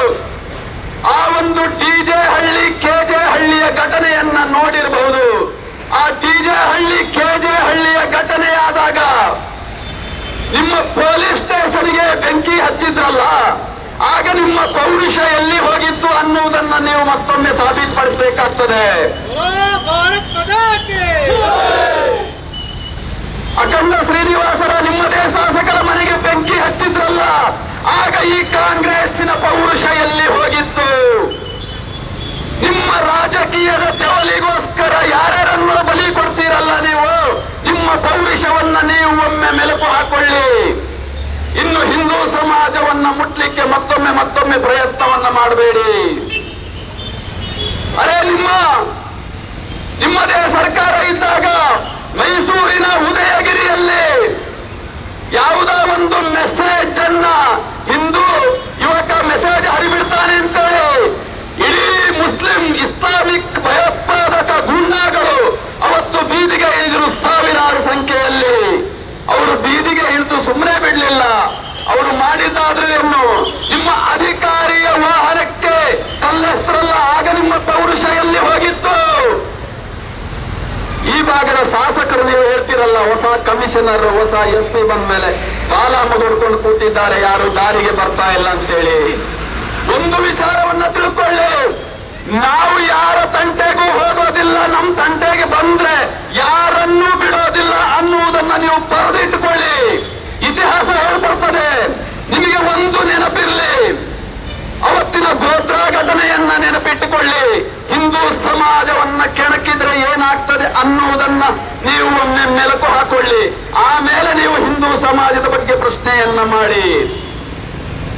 ಆ ಒಂದು DJ ಹಳ್ಳಿ KJ ಹಳ್ಳಿಯ ಘಟನೆಯನ್ನ ನೋಡಿರಬಹುದು. ಆ DJ ಹಳ್ಳಿ KJ ಹಳ್ಳಿಯ ಘಟನೆಯಾದಾಗ ನಿಮ್ಮ ಪೊಲೀಸ್ ಸ್ಟೇಷನ್ಗೆ ಬೆಂಕಿ ಹಚ್ಚಿದ್ರಲ್ಲ, ಆಗ ನಿಮ್ಮ ಪೌರುಷ ಎಲ್ಲಿ ಹೋಗಿತ್ತು ಅನ್ನುವುದನ್ನ ನೀವು ಮತ್ತೊಮ್ಮೆ ಸಾಬೀತುಪಡಿಸಬೇಕಾಗ್ತದೆ. ಅಖಂಡ ಶ್ರೀನಿವಾಸರ ನಿಮ್ಮದೇ ಶಾಸಕರ ಮನೆಗೆ ಬೆಂಕಿ ಹಚ್ಚಿದ್ರಲ್ಲ, ಆಗ ಈ ಕಾಂಗ್ರೆಸ್ಸಿನ ಪೌರುಷ ಎಲ್ಲಿ ಹೋಗಿತ್ತು? ನಿಮ್ಮ ರಾಜಕೀಯದ ತೆವಲಿಗೋಸ್ಕರ ಯಾರ್ಯಾರನ್ನೋ ಬಲಿ ಕೊಡ್ತೀರಲ್ಲ ನೀವು, ನಿಮ್ಮ ಪೌರುಷವನ್ನ ನೀವು ಒಮ್ಮೆ ಮೆಲುಕು ಹಾಕೊಳ್ಳಿ. ಇನ್ನು ಹಿಂದೂ ಸಮಾಜವನ್ನ ಮುಟ್ಲಿಕ್ಕೆ ಮತ್ತೊಮ್ಮೆ ಪ್ರಯತ್ನವನ್ನ ಮಾಡಬೇಡಿ. ಅರೆ, ನಿಮ್ಮದೇ ಸರ್ಕಾರ ಇದ್ದಾಗ ಮೈಸೂರಿನ ಉದಯಗಿರಿಯಲ್ಲಿ ಯಾವುದೋ ಒಂದು ಮೆಸೇಜ್ ಅನ್ನ ಹಿಂದೂ ಯುವಕ ಮೆಸೇಜ್ ಹರಿಬಿಡ್ತಾನೆ ಅಂತೇಳಿ ಇಡೀ ಮುಸ್ಲಿಂ ಇಸ್ಲಾಮಿಕ್ ಭಯೋತ್ಪಾದಕ ಗೂಂಡಾಗಳು ಅವತ್ತು ಬೀದಿಗೆ ಇಳಿದ್ರು ಸಾವಿರಾರು ಸಂಖ್ಯೆಯಲ್ಲಿ. ಅವರು ಬೀದಿಗೆ ಇಳಿದು ಸುಮ್ಮನೆ ಬಿಡ್ಲಿಲ್ಲ. ಅವರು ಮಾಡಿದ್ದಾದ್ರೂ ಏನು, ನಿಮ್ಮ ಅಧಿಕಾರಿಯ ವಾಹನಕ್ಕೆ ಕಲ್ಲೆಸ್ತರಲ್ಲ, ಆಗ ನಿಮ್ಮ ಪೌರುಷ ಎಲ್ಲಿ ಹೋಗಿತ್ತು? ಈ ಭಾಗದ ಶಾಸಕರು ನೀವು ಹೇಳ್ತಿರಲ್ಲ, ಹೊಸ ಕಮಿಷನರ್ ಹೊಸ SP ಬಂದ ಮೇಲೆ ಬಾಲ ಮುಗಿಡ್ಕೊಂಡು ಕೂತಿದ್ದಾರೆ, ಯಾರು ದಾರಿಗೆ ಬರ್ತಾ ಇಲ್ಲ ಅಂತೇಳಿ. ಒಂದು ವಿಚಾರವನ್ನ ತಿಳ್ಕೊಳ್ಳಿ, ನಾವು ಯಾರ ತಂಟೆಗೂ ಹೋಗೋದಿಲ್ಲ, ನಮ್ಮ ತಂಟೆಗೆ ಬಂದ್ರೆ ಯಾರನ್ನೂ ಬಿಡೋದಿಲ್ಲ ಅನ್ನುವುದನ್ನ ನೀವು ಬರೆದಿಟ್ಟುಕೊಳ್ಳಿ. ಇತಿಹಾಸ ಹೇಳ್ಕೊಡ್ತದೆ. ನಿಮಗೆ ಒಂದು ನೆನಪಿರ್ಲಿ, ಅವತ್ತಿನ ಗೋತ್ರ ಘಟನೆಯನ್ನ ನೆನಪಿಟ್ಟುಕೊಳ್ಳಿ. ಹಿಂದೂ ಸಮಾಜವನ್ನ ಕೆಣಕಿದ್ರೆ ಏನಾಗ್ತದೆ ಅನ್ನುವುದನ್ನ ನೀವು ಒಮ್ಮೆ ಮೆಲುಕು ಹಾಕೊಳ್ಳಿ. ಆಮೇಲೆ ನೀವು ಹಿಂದೂ ಸಮಾಜದ ಬಗ್ಗೆ ಪ್ರಶ್ನೆಯನ್ನ ಮಾಡಿ.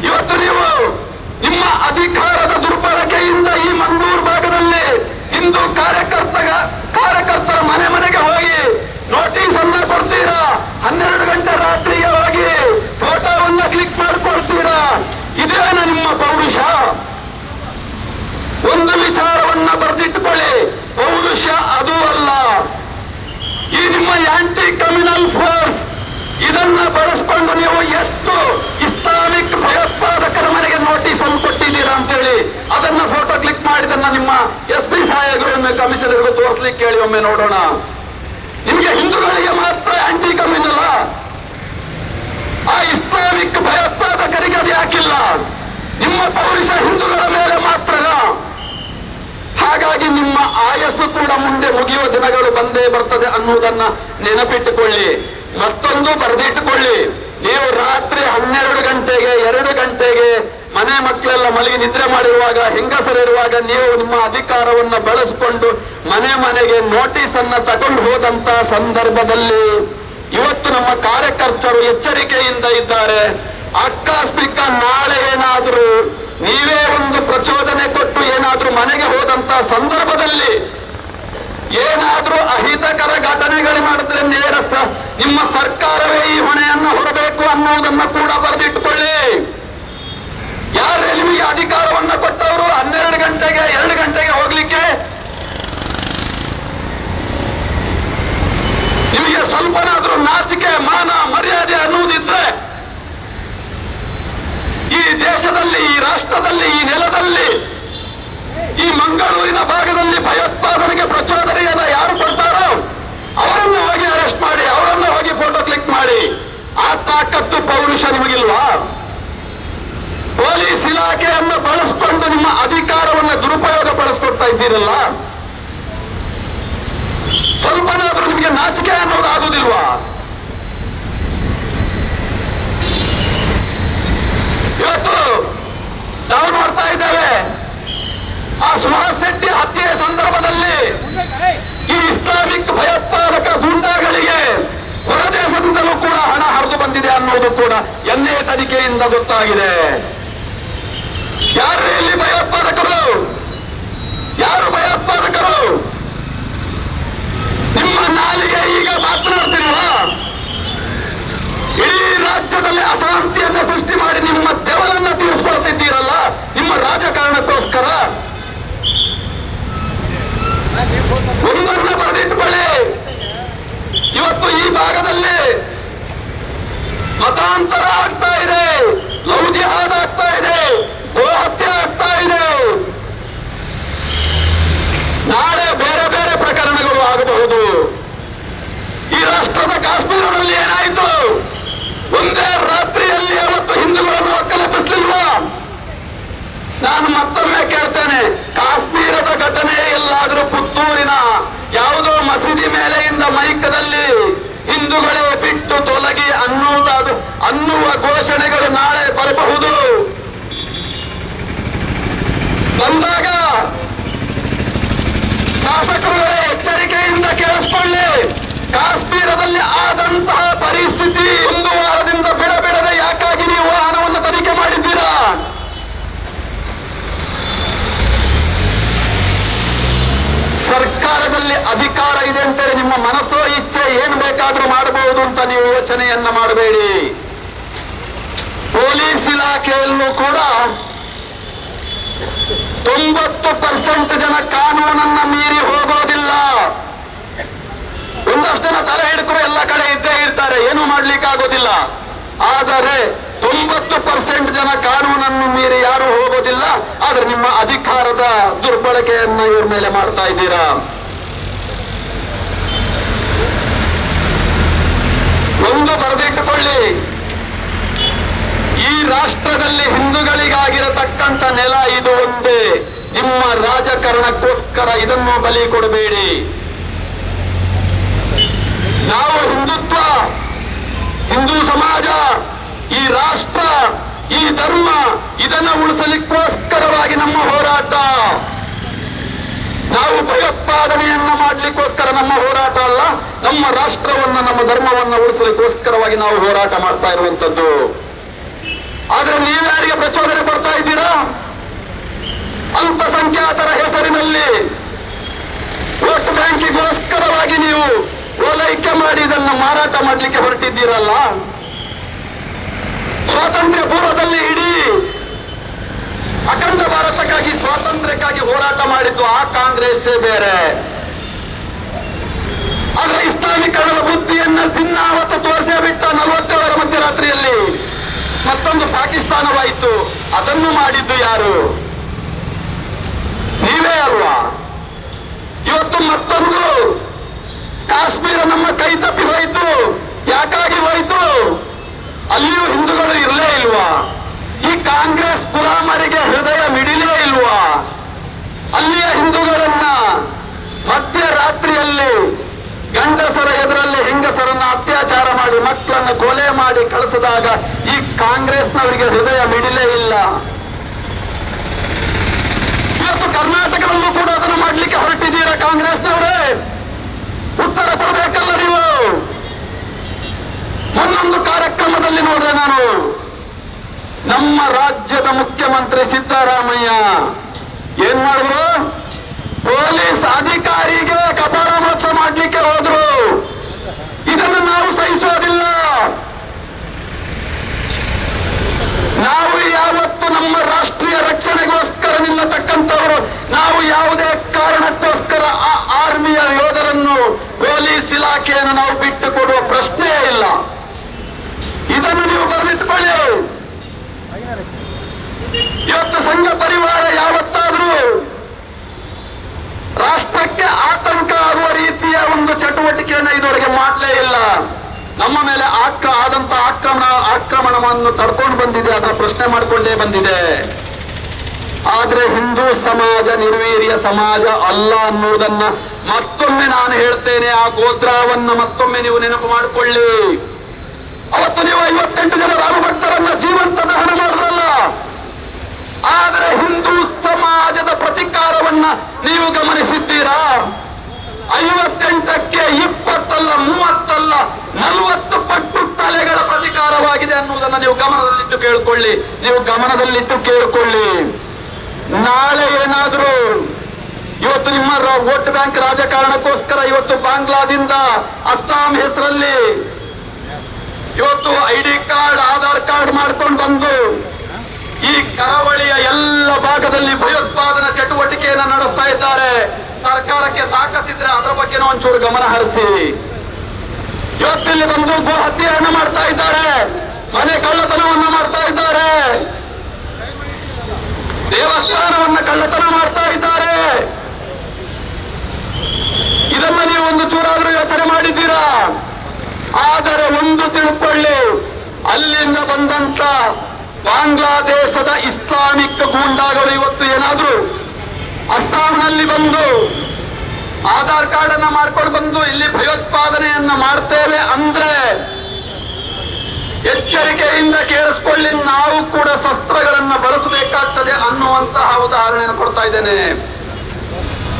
ಇವತ್ತು ನೀವು ನಿಮ್ಮ ಅಧಿಕಾರದ ದುರ್ಬಳಕೆಯಿಂದ ಈ ಮಂಗಳೂರು ಭಾಗದಲ್ಲಿ ಹಿಂದೂ ಕಾರ್ಯಕರ್ತರ ಮನೆಗೆ ಹೋಗಿ ನೋಟಿಸ್ ಅನ್ನ ಕೊಡ್ತೀರಾ, 12 ಗಂಟೆ ರಾತ್ರಿಗೆ ಹೋಗಿ ಫೋಟೋವನ್ನ ಕ್ಲಿಕ್ ಮಾಡಿಕೊಡ್ತೀರಾ. ಇದೇನ ನಿಮ್ಮ ಪೌರುಷ? ಒಂದು ವಿಚಾರವನ್ನ ಬರೆದಿಟ್ಟುಕೊಳ್ಳಿ, ಪೌರುಷ ಅದು ಅಲ್ಲ. ಈ ನಿಮ್ಮ ಆಂಟಿ ಕ್ರಿಮಿನಲ್ ಫೋರ್ಸ್ ಇದನ್ನ ಬಳಸಿಕೊಂಡು ನೀವು ಎಷ್ಟು ಇಸ್ಲಾಮಿಕ್ ಭಯೋತ್ಪಾದಕರ ಮನೆಗೆ ನೋಟಿಸ್ ಅನ್ನು ಕೊಟ್ಟಿದ್ದೀರಾ ಅಂತೇಳಿ ಅದನ್ನ ಫೋಟೋ ಕ್ಲಿಕ್ ಮಾಡಿದನ್ನ ನಿಮ್ಮ SP ಸಾಹೇಬರು ಒಮ್ಮೆ ಕಮಿಷನರ್ಗೂ ತೋರಿಸ್ಲಿಕ್ಕೆ ಹೇಳಿ, ಒಮ್ಮೆ ನೋಡೋಣ. ನಿಮಗೆ ಹಿಂದೂಗಳಿಗೆ ಮಾತ್ರ ಆಂಟಿ ಕ್ರಿಮಿನಲ್, ಆ ಇಸ್ಲಾಮಿಕ್ ಭಯೋತ್ಪಾದಕರಿಗೆ ಅದು ಯಾಕಿಲ್ಲ? ನಿಮ್ಮ ಪೌರುಷ ಹಿಂದೂಗಳ ಮೇಲೆ ಮಾತ್ರ. ಹಾಗಾಗಿ ನಿಮ್ಮ ಆಯಸ್ಸು ಕೂಡ ಮುಂದೆ ಮುಗಿಯುವ ದಿನಗಳು ಬಂದೇ ಬರ್ತದೆ ಅನ್ನುವುದನ್ನ ನೆನಪಿಟ್ಟುಕೊಳ್ಳಿ. ಮತ್ತೊಂದು ಬರೆದಿಟ್ಟುಕೊಳ್ಳಿ, ನೀವು ರಾತ್ರಿ 12 ಗಂಟೆಗೆ 2 ಗಂಟೆಗೆ ಮನೆ ಮಕ್ಕಳೆಲ್ಲ ಮಲಗಿ ನಿದ್ರೆ ಮಾಡಿರುವಾಗ, ಹೆಂಗಸರಿರುವಾಗ ನೀವು ನಿಮ್ಮ ಅಧಿಕಾರವನ್ನ ಬಳಸಿಕೊಂಡು ಮನೆಗೆ ನೋಟಿಸ್ ಅನ್ನ ತಗೊಂಡು ಹೋದಂತ ಸಂದರ್ಭದಲ್ಲಿ ಇವತ್ತು ನಮ್ಮ ಕಾರ್ಯಕರ್ತರು ಎಚ್ಚರಿಕೆಯಿಂದ ಇದ್ದಾರೆ. ಆಕಸ್ಮಿಕ ನಾಳೆ ಏನಾದ್ರೂ ನೀವೇ ಒಂದು ಪ್ರಚೋದನೆ ಕೊಟ್ಟು ಏನಾದ್ರೂ ಮನೆಗೆ ಹೋದಂತ ಸಂದರ್ಭದಲ್ಲಿ ಏನಾದ್ರೂ ಅಹಿತಕರ ಘಟನೆಗಳು ಮಾಡಿದ್ರೆ ನೇರಸ್ಥ ನಿಮ್ಮ ಸರ್ಕಾರವೇ ಈ ಹೊಣೆಯನ್ನ ಹೊರಬೇಕು ಅನ್ನುವುದನ್ನು ಕೂಡ ಬರೆದಿಟ್ಟುಕೊಳ್ಳಿ. ಯಾರೇ ನಿಮಗೆ ಅಧಿಕಾರವನ್ನ ಕೊಟ್ಟವರು 12 ಗಂಟೆಗೆ 2 ಗಂಟೆಗೆ ಹೋಗ್ಲಿಕ್ಕೆ? ನಿಮಗೆ ಸ್ವಲ್ಪನಾದ್ರೂ ನಾಚಿಕೆ ಮಾನ ಮರ್ಯಾದೆ ಅನ್ನುವುದಿದ್ರೆ ಈ ದೇಶದಲ್ಲಿ, ಈ ರಾಷ್ಟ್ರದಲ್ಲಿ, ಈ ನೆಲದಲ್ಲಿ, ಈ ಮಂಗಳೂರಿನ ಭಾಗದಲ್ಲಿ ಭಯೋತ್ಪಾದನೆ ನಿಮಗೆ ಪ್ರಚೋದನೆಯನ್ನ ಯಾರು ಕೊಡ್ತಾರೋ ಅವರನ್ನು ಹೋಗಿ ಅರೆಸ್ಟ್ ಮಾಡಿ, ಅವರನ್ನು ಹೋಗಿ ಫೋಟೋ ಕ್ಲಿಕ್ ಮಾಡಿ. ಆ ತಾಕತ್ತು ಪೌರುಷ ನಿಮಗಿಲ್ವಾ? ಪೊಲೀಸ್ ಇಲಾಖೆಯನ್ನು ಬಳಸಿಕೊಂಡು ನಿಮ್ಮ ಅಧಿಕಾರವನ್ನು ದುರುಪಯೋಗ ಪಡಿಸ್ಕೊಡ್ತಾ ಇದ್ದೀರಲ್ಲ, ಸ್ವಲ್ಪನಾದ್ರೂ ನಿಮಗೆ ನಾಚಿಕೆ ಅನ್ನೋದು ಆಗುದಿಲ್ವಾ? ಇವತ್ತು ನಾವು ನೋಡ್ತಾ ಇದ್ದೇವೆ, ಆ ಸುಹಾಸ್ ಶೆಟ್ಟಿ ಹತ್ಯೆಯ ಸಂದರ್ಭದಲ್ಲಿ ಈ ಇಸ್ಲಾಮಿಕ್ ಭಯೋತ್ಪಾದಕ ಗೂಂಡಾಗಳಿಗೆ ಹೊರದೇಶದಿಂದಲೂ ಕೂಡ ಹಣ ಹರಿದು ಬಂದಿದೆ ಅನ್ನೋದು ಕೂಡ ಎನ್ಐಎ ತನಿಖೆಯಿಂದ ಗೊತ್ತಾಗಿದೆ. ಯಾರು ಇಲ್ಲಿ ಭಯೋತ್ಪಾದಕರು? ಯಾರು ಭಯೋತ್ಪಾದಕರು? ನಿಮ್ಮ ನಾಲಿಗೆ ಈಗ ಮಾತನಾಡ್ತಿರಲ್ಲ, ಇಡೀ ರಾಜ್ಯದಲ್ಲಿ ಅಶಾಂತಿಯನ್ನು ಸೃಷ್ಟಿ ಮಾಡಿ ನಿಮ್ಮ ದೆವಲನ್ನ ತೀರಿಸಿಕೊಳ್ತಿದ್ದೀರಲ್ಲ ನಿಮ್ಮ ರಾಜಕಾರಣಕ್ಕೋಸ್ಕರ. ಒಂದನ್ನು ಬರೆದಿಟ್ಟುಕೊಳ್ಳಿ, ಇವತ್ತು ಈ ಭಾಗದಲ್ಲಿ ಮತಾಂತರ ಆಗ್ತಾ ಇದೆ, ಲವ್ ಜಿಹಾದ್ ಆಗ್ತಾ ಇದೆ, ಗೋಹತ್ಯೆ ಆಗ್ತಾ ಇದೆ. ನಾಳೆ ಬೇರೆ ಬೇರೆ ಪ್ರಕರಣಗಳು ಆಗಬಹುದು. ಈ ರಾಷ್ಟ್ರದ ಕಾಶ್ಮೀರದಲ್ಲಿ ಏನಾಯಿತು? ಒಂದೇ ರಾತ್ರಿಯಲ್ಲಿ ಅವತ್ತು ಹಿಂದೂಗಳನ್ನು ಒಕ್ಕಲೆಬ್ಬಿಸಲಿಲ್ವಾ? ನಾನು ಮತ್ತೊಮ್ಮೆ ಕೇಳ್ತೇನೆ, ಕಾಶ್ಮೀರದ ಘಟನೆ ಎಲ್ಲಾದರೂ ಪುತ್ತೂರಿನ ಯಾವುದೋ ಮಸೀದಿ ಮೇಲೆಯಿಂದ ಮೈಕದಲ್ಲಿ ಹಿಂದೂಗಳೇ ಬಿಟ್ಟು ತೊಲಗಿ ಅನ್ನುವ ಘೋಷಣೆಗಳು ನಾಳೆ ಬರಬಹುದು. ಬಂದಾಗ ಶಾಸಕರುಗಳೇ ಎಚ್ಚರಿಕೆಯಿಂದ ಕೇಳಿಸಿಕೊಳ್ಳಿ. ಕಾಶ್ಮೀರದಲ್ಲಿ ಆದಂತಹ ಪರಿಸ್ಥಿತಿ ಒಂದು ವಾರದಿಂದ ಬಿಡದೆ ಯಾಕಾಗಿ ನೀವು ವಾಹನವನ್ನು ತನಿಖೆ ಮಾಡಿದ್ದೀರಾ? ಸರ್ಕಾರದಲ್ಲಿ ಅಧಿಕಾರ ಇದೆ ಅಂತೇಳಿ ನಿಮ್ಮ ಮನಸ್ಸೋ ಇಚ್ಛೆ ಏನು ಬೇಕಾದ್ರೂ ಮಾಡಬಹುದು ಅಂತ ನೀವು ಯೋಚನೆಯನ್ನ ಮಾಡಬೇಡಿ. ಪೊಲೀಸ್ ಇಲಾಖೆಯಲ್ಲೂ ಕೂಡ 90% ಜನ ಕಾನೂನನ್ನ ಮೀರಿ ಹೋಗೋದಿಲ್ಲ. ಒಂದಷ್ಟು ಜನ ತಲೆ ಹಿಡ್ಕರು ಎಲ್ಲ ಕಡೆ ಇದ್ದೇ ಇರ್ತಾರೆ, ಏನು ಮಾಡ್ಲಿಕ್ಕಾಗೋದಿಲ್ಲ. ಆದರೆ 90% ಜನ ಕಾನೂನನ್ನು ಮೀರಿ ಯಾರು ಹೋಗೋದಿಲ್ಲ. ಆದ್ರೆ ನಿಮ್ಮ ಅಧಿಕಾರದ ದುರ್ಬಳಕೆಯನ್ನ ಇವ್ರ ಮೇಲೆ ಮಾಡ್ತಾ ಇದ್ದೀರಾ. ಒಂದು ಬರೆದಿಟ್ಟುಕೊಳ್ಳಿ, ಈ ರಾಷ್ಟ್ರದಲ್ಲಿ ಹಿಂದೂಗಳಿಗಾಗಿರತಕ್ಕಂಥ ನೆಲ ಇದು ಒಂದೇ. ನಿಮ್ಮ ರಾಜಕಾರಣಕ್ಕೋಸ್ಕರ ಇದನ್ನು ಬಲಿ ಕೊಡಬೇಡಿ. ನಾವು ಹಿಂದುತ್ವ, ಹಿಂದೂ ಸಮಾಜ, ಈ ರಾಷ್ಟ್ರ, ಈ ಧರ್ಮ ಇದನ್ನು ಉಳಿಸಲಿಕ್ಕೋಸ್ಕರವಾಗಿ ನಮ್ಮ ಹೋರಾಟ. ನಾವು ಭಯೋತ್ಪಾದನೆಯನ್ನ ಮಾಡಲಿಕ್ಕೋಸ್ಕರ ನಮ್ಮ ಹೋರಾಟ ಅಲ್ಲ, ನಮ್ಮ ರಾಷ್ಟ್ರವನ್ನ ನಮ್ಮ ಧರ್ಮವನ್ನ ಉಳಿಸಲಿಕ್ಕೋಸ್ಕರವಾಗಿ ನಾವು ಹೋರಾಟ ಮಾಡ್ತಾ ಇರುವಂತದ್ದು. ಆದ್ರೆ ನೀವ್ಯಾರಿಗೆ ಪ್ರಚೋದನೆ ಕೊಡ್ತಾ ಇದ್ದೀರಾ? ಅಲ್ಪಸಂಖ್ಯಾತರ ಹೆಸರಿನಲ್ಲಿ ವೋಟ್ ಬ್ಯಾಂಕಿಗೋಸ್ಕರವಾಗಿ ನೀವು ಓಲೈಕೆ ಮಾಡಿ ಇದನ್ನು ಮಾರಾಟ ಮಾಡಲಿಕ್ಕೆ ಹೊರಟಿದ್ದೀರಲ್ಲ. ಸ್ವಾತಂತ್ರ್ಯ ಪೂರ್ವದಲ್ಲಿ ಇಡೀ ಅಖಂಡ ಭಾರತಕ್ಕಾಗಿ ಸ್ವಾತಂತ್ರ್ಯಕ್ಕಾಗಿ ಹೋರಾಟ ಮಾಡಿದ್ದು ಆ ಕಾಂಗ್ರೆಸ್ಸೇ ಬೇರೆ. ಆದ್ರೆ ಇಸ್ಲಾಮೀಕರಣದ ಬುದ್ಧಿಯನ್ನ ಚಿನ್ನಾವತ್ತು ತೋರಿಸೇ ಬಿಟ್ಟ 47ರ ಮಧ್ಯರಾತ್ರಿಯಲ್ಲಿ ಮತ್ತೊಂದು ಪಾಕಿಸ್ತಾನವಾಯಿತು. ಅದನ್ನು ಮಾಡಿದ್ದು ಯಾರು? ನೀವೇ ಅಲ್ವಾ? ಇವತ್ತು ಮತ್ತೊಂದು ಕಾಶ್ಮೀರ ನಮ್ಮ ಕೈ ತಪ್ಪಿ ಹೋಯಿತು. ಯಾಕಾಗಿ ಹೋಯಿತು? ಅಲ್ಲಿಯೂ ಹಿಂದೂಗಳು ಇರಲೇ ಇಲ್ವಾ? ಈ ಕಾಂಗ್ರೆಸ್ ಗುಲಾಮರಿಗೆ ಹೃದಯ ಮಿಡಿಲೇ ಇಲ್ವಾ? ಅಲ್ಲಿಯ ಹಿಂದೂಗಳನ್ನ ಮಧ್ಯರಾತ್ರಿಯಲ್ಲಿ ಗಂಡಸರ ಎದುರಲ್ಲಿ ಹೆಂಗಸರನ್ನ ಅತ್ಯಾಚಾರ ಮಾಡಿ ಮಕ್ಕಳನ್ನು ಕೊಲೆ ಮಾಡಿ ಕಳಿಸಿದಾಗ ಈ ಕಾಂಗ್ರೆಸ್ನವರಿಗೆ ಹೃದಯ ಮಿಡಿಲೇ ಇಲ್ಲ. ಇವತ್ತು ಕರ್ನಾಟಕದಲ್ಲೂ ಕೂಡ ಅದನ್ನು ಮಾಡ್ಲಿಕ್ಕೆ ಹೊರಟಿದ್ದೀರಾ ಕಾಂಗ್ರೆಸ್ನವರೇ? ಉತ್ತರ ಕೊಡಬೇಕಲ್ಲ ನೀವು. ಒಂದೊಂದು ಕಾರ್ಯಕ್ರಮದಲ್ಲಿ ನೋಡಿದೆ ನಾನು, ನಮ್ಮ ರಾಜ್ಯದ ಮುಖ್ಯಮಂತ್ರಿ ಸಿದ್ದರಾಮಯ್ಯ ಏನ್ ಮಾಡಿದ್ರು? ಪೊಲೀಸ್ ಅಧಿಕಾರಿಗೆ ಕಪಾಳ ಮೋಕ್ಷ ಮಾಡ್ಲಿಕ್ಕೆ ಹೋದ್ರು. ಇದನ್ನು ನಾವು ಸಹಿಸೋದಿಲ್ಲ. ನಾವು ಯಾವತ್ತು ನಮ್ಮ ರಾಷ್ಟ್ರೀಯ ರಕ್ಷಣೆಗೋಸ್ಕರ ನಿಲ್ಲತಕ್ಕಂಥವರು, ನಾವು ಯಾವುದೇ ಕಾರಣಕ್ಕೋಸ್ಕರ ಆ ಆರ್ಮಿಯ ಯೋಧರನ್ನು, ಪೊಲೀಸ್ ಇಲಾಖೆಯನ್ನು ನಾವು ಬಿಟ್ಟು ಕೊಡುವ ಪ್ರಶ್ನೆಯೇ ಇಲ್ಲ. ಇದನ್ನು ನೀವು ಬರೆದಿಟ್ಟುಕೊಳ್ಳಿ. ಇವತ್ತು ಸಂಘ ಪರಿವಾರ ಯಾವತ್ತಾದ್ರೂ ರಾಷ್ಟ್ರಕ್ಕೆ ಮಾಡಲೇ ಇಲ್ಲ. ನಮ್ಮ ಮೇಲೆ ಆದಂತ ಆಕ್ರಮಣವನ್ನು ತಡ್ಕೊಂಡು ಬಂದಿದೆ, ಅದರ ಪ್ರಶ್ನೆ ಮಾಡಿಕೊಂಡೇ ಬಂದಿದೆ. ಆದ್ರೆ ಹಿಂದೂ ಸಮಾಜ ನಿರ್ವೀರ್ಯ ಸಮಾಜ ಅಲ್ಲ ಅನ್ನುವುದನ್ನ ಮತ್ತೊಮ್ಮೆ ನಾನು ಹೇಳ್ತೇನೆ. ಆ ಗೋದ್ರಾವನ್ನ ಮತ್ತೊಮ್ಮೆ ನೀವು ನೆನಪು ಮಾಡಿಕೊಳ್ಳಿ. ಅವತ್ತು ನೀವು 58 ಜನ ರಾಮಭಕ್ತರನ್ನ ಜೀವಂತ ದಹನ ಮಾಡಿದ್ರಲ್ಲ, ಆದರೆ ಹಿಂದೂ ಸಮಾಜದ ಪ್ರತಿಕಾರವನ್ನ ನೀವು ಗಮನಿಸಿದ್ದೀರಾ? 58ಕ್ಕೆ 20 ಅಲ್ಲ, 30 ಅಲ್ಲ, 40 ಪಟ್ಟು ತಲೆಗಳ ಪ್ರತಿಕಾರವಾಗಿದೆ ಅನ್ನುವುದನ್ನು ನೀವು ಗಮನದಲ್ಲಿಟ್ಟು ಕೇಳಿಕೊಳ್ಳಿ. ನಾಳೆ ಏನಾದ್ರೂ ಇವತ್ತು ನಿಮ್ಮ ವೋಟ್ ಬ್ಯಾಂಕ್ ರಾಜಕಾರಣಕ್ಕೋಸ್ಕರ ಇವತ್ತು ಬಾಂಗ್ಲಾದಿಂದ ಅಸ್ಸಾಂ ಹೆಸರಲ್ಲಿ ಇವತ್ತು ID ಕಾರ್ಡ್ ಆಧಾರ್ ಕಾರ್ಡ್ ಮಾಡ್ಕೊಂಡು ಬಂದು ಈ ಕರಾವಳಿಯ ಎಲ್ಲ ಭಾಗದಲ್ಲಿ ಭಯೋತ್ಪಾದನಾ ಚಟುವಟಿಕೆಯನ್ನು ನಡೆಸ್ತಾ ಇದ್ದಾರೆ. ಸರ್ಕಾರಕ್ಕೆ ತಾಕತ್ತಿದ್ರೆ ಅದರ ಬಗ್ಗೆ ಒಂಚೂರು ಗಮನ ಹರಿಸಿ. ಇವತ್ತಿಲ್ಲಿ ಬಂದು ಗೋ ಹತ್ಯೆಯನ್ನು ಮಾಡ್ತಾ ಇದ್ದಾರೆ, ಮನೆ ಕಳ್ಳತನವನ್ನ ಮಾಡ್ತಾ ಇದ್ದಾರೆ, ದೇವಸ್ಥಾನವನ್ನ ಕಳ್ಳತನ ಮಾಡ್ತಾ ಇದ್ದಾರೆ. ಇದನ್ನ ನೀವು ಒಂದು ಚೂರಾದ್ರೂ ಯೋಚನೆ ಮಾಡಿದ್ದೀರಾ? ಆದರೆ ಒಂದು ತಿಳ್ಕೊಳ್ಳಿ, ಅಲ್ಲಿಂದ ಬಂದಂತ ಬಾಂಗ್ಲಾದೇಶದ ಇಸ್ಲಾಮಿಕ್ ಗೂಂಡಾಗಳು ಇವತ್ತು ಏನಾದ್ರು ಅಸ್ಸಾಂನಲ್ಲಿ ಬಂದು ಆಧಾರ್ ಕಾರ್ಡ್ ಅನ್ನ ಮಾಡ್ಕೊಂಡು ಬಂದು ಇಲ್ಲಿ ಭಯೋತ್ಪಾದನೆಯನ್ನ ಮಾಡ್ತೇವೆ ಅಂದ್ರೆ ಎಚ್ಚರಿಕೆಯಿಂದ ಕೇಳಿಸ್ಕೊಳ್ಳಿ, ನಾವು ಕೂಡ ಶಸ್ತ್ರಗಳನ್ನ ಬಳಸಬೇಕಾಗ್ತದೆ ಅನ್ನುವಂತಹ ಉದಾಹರಣೆಯನ್ನು ಕೊಡ್ತಾ ಇದ್ದೇನೆ.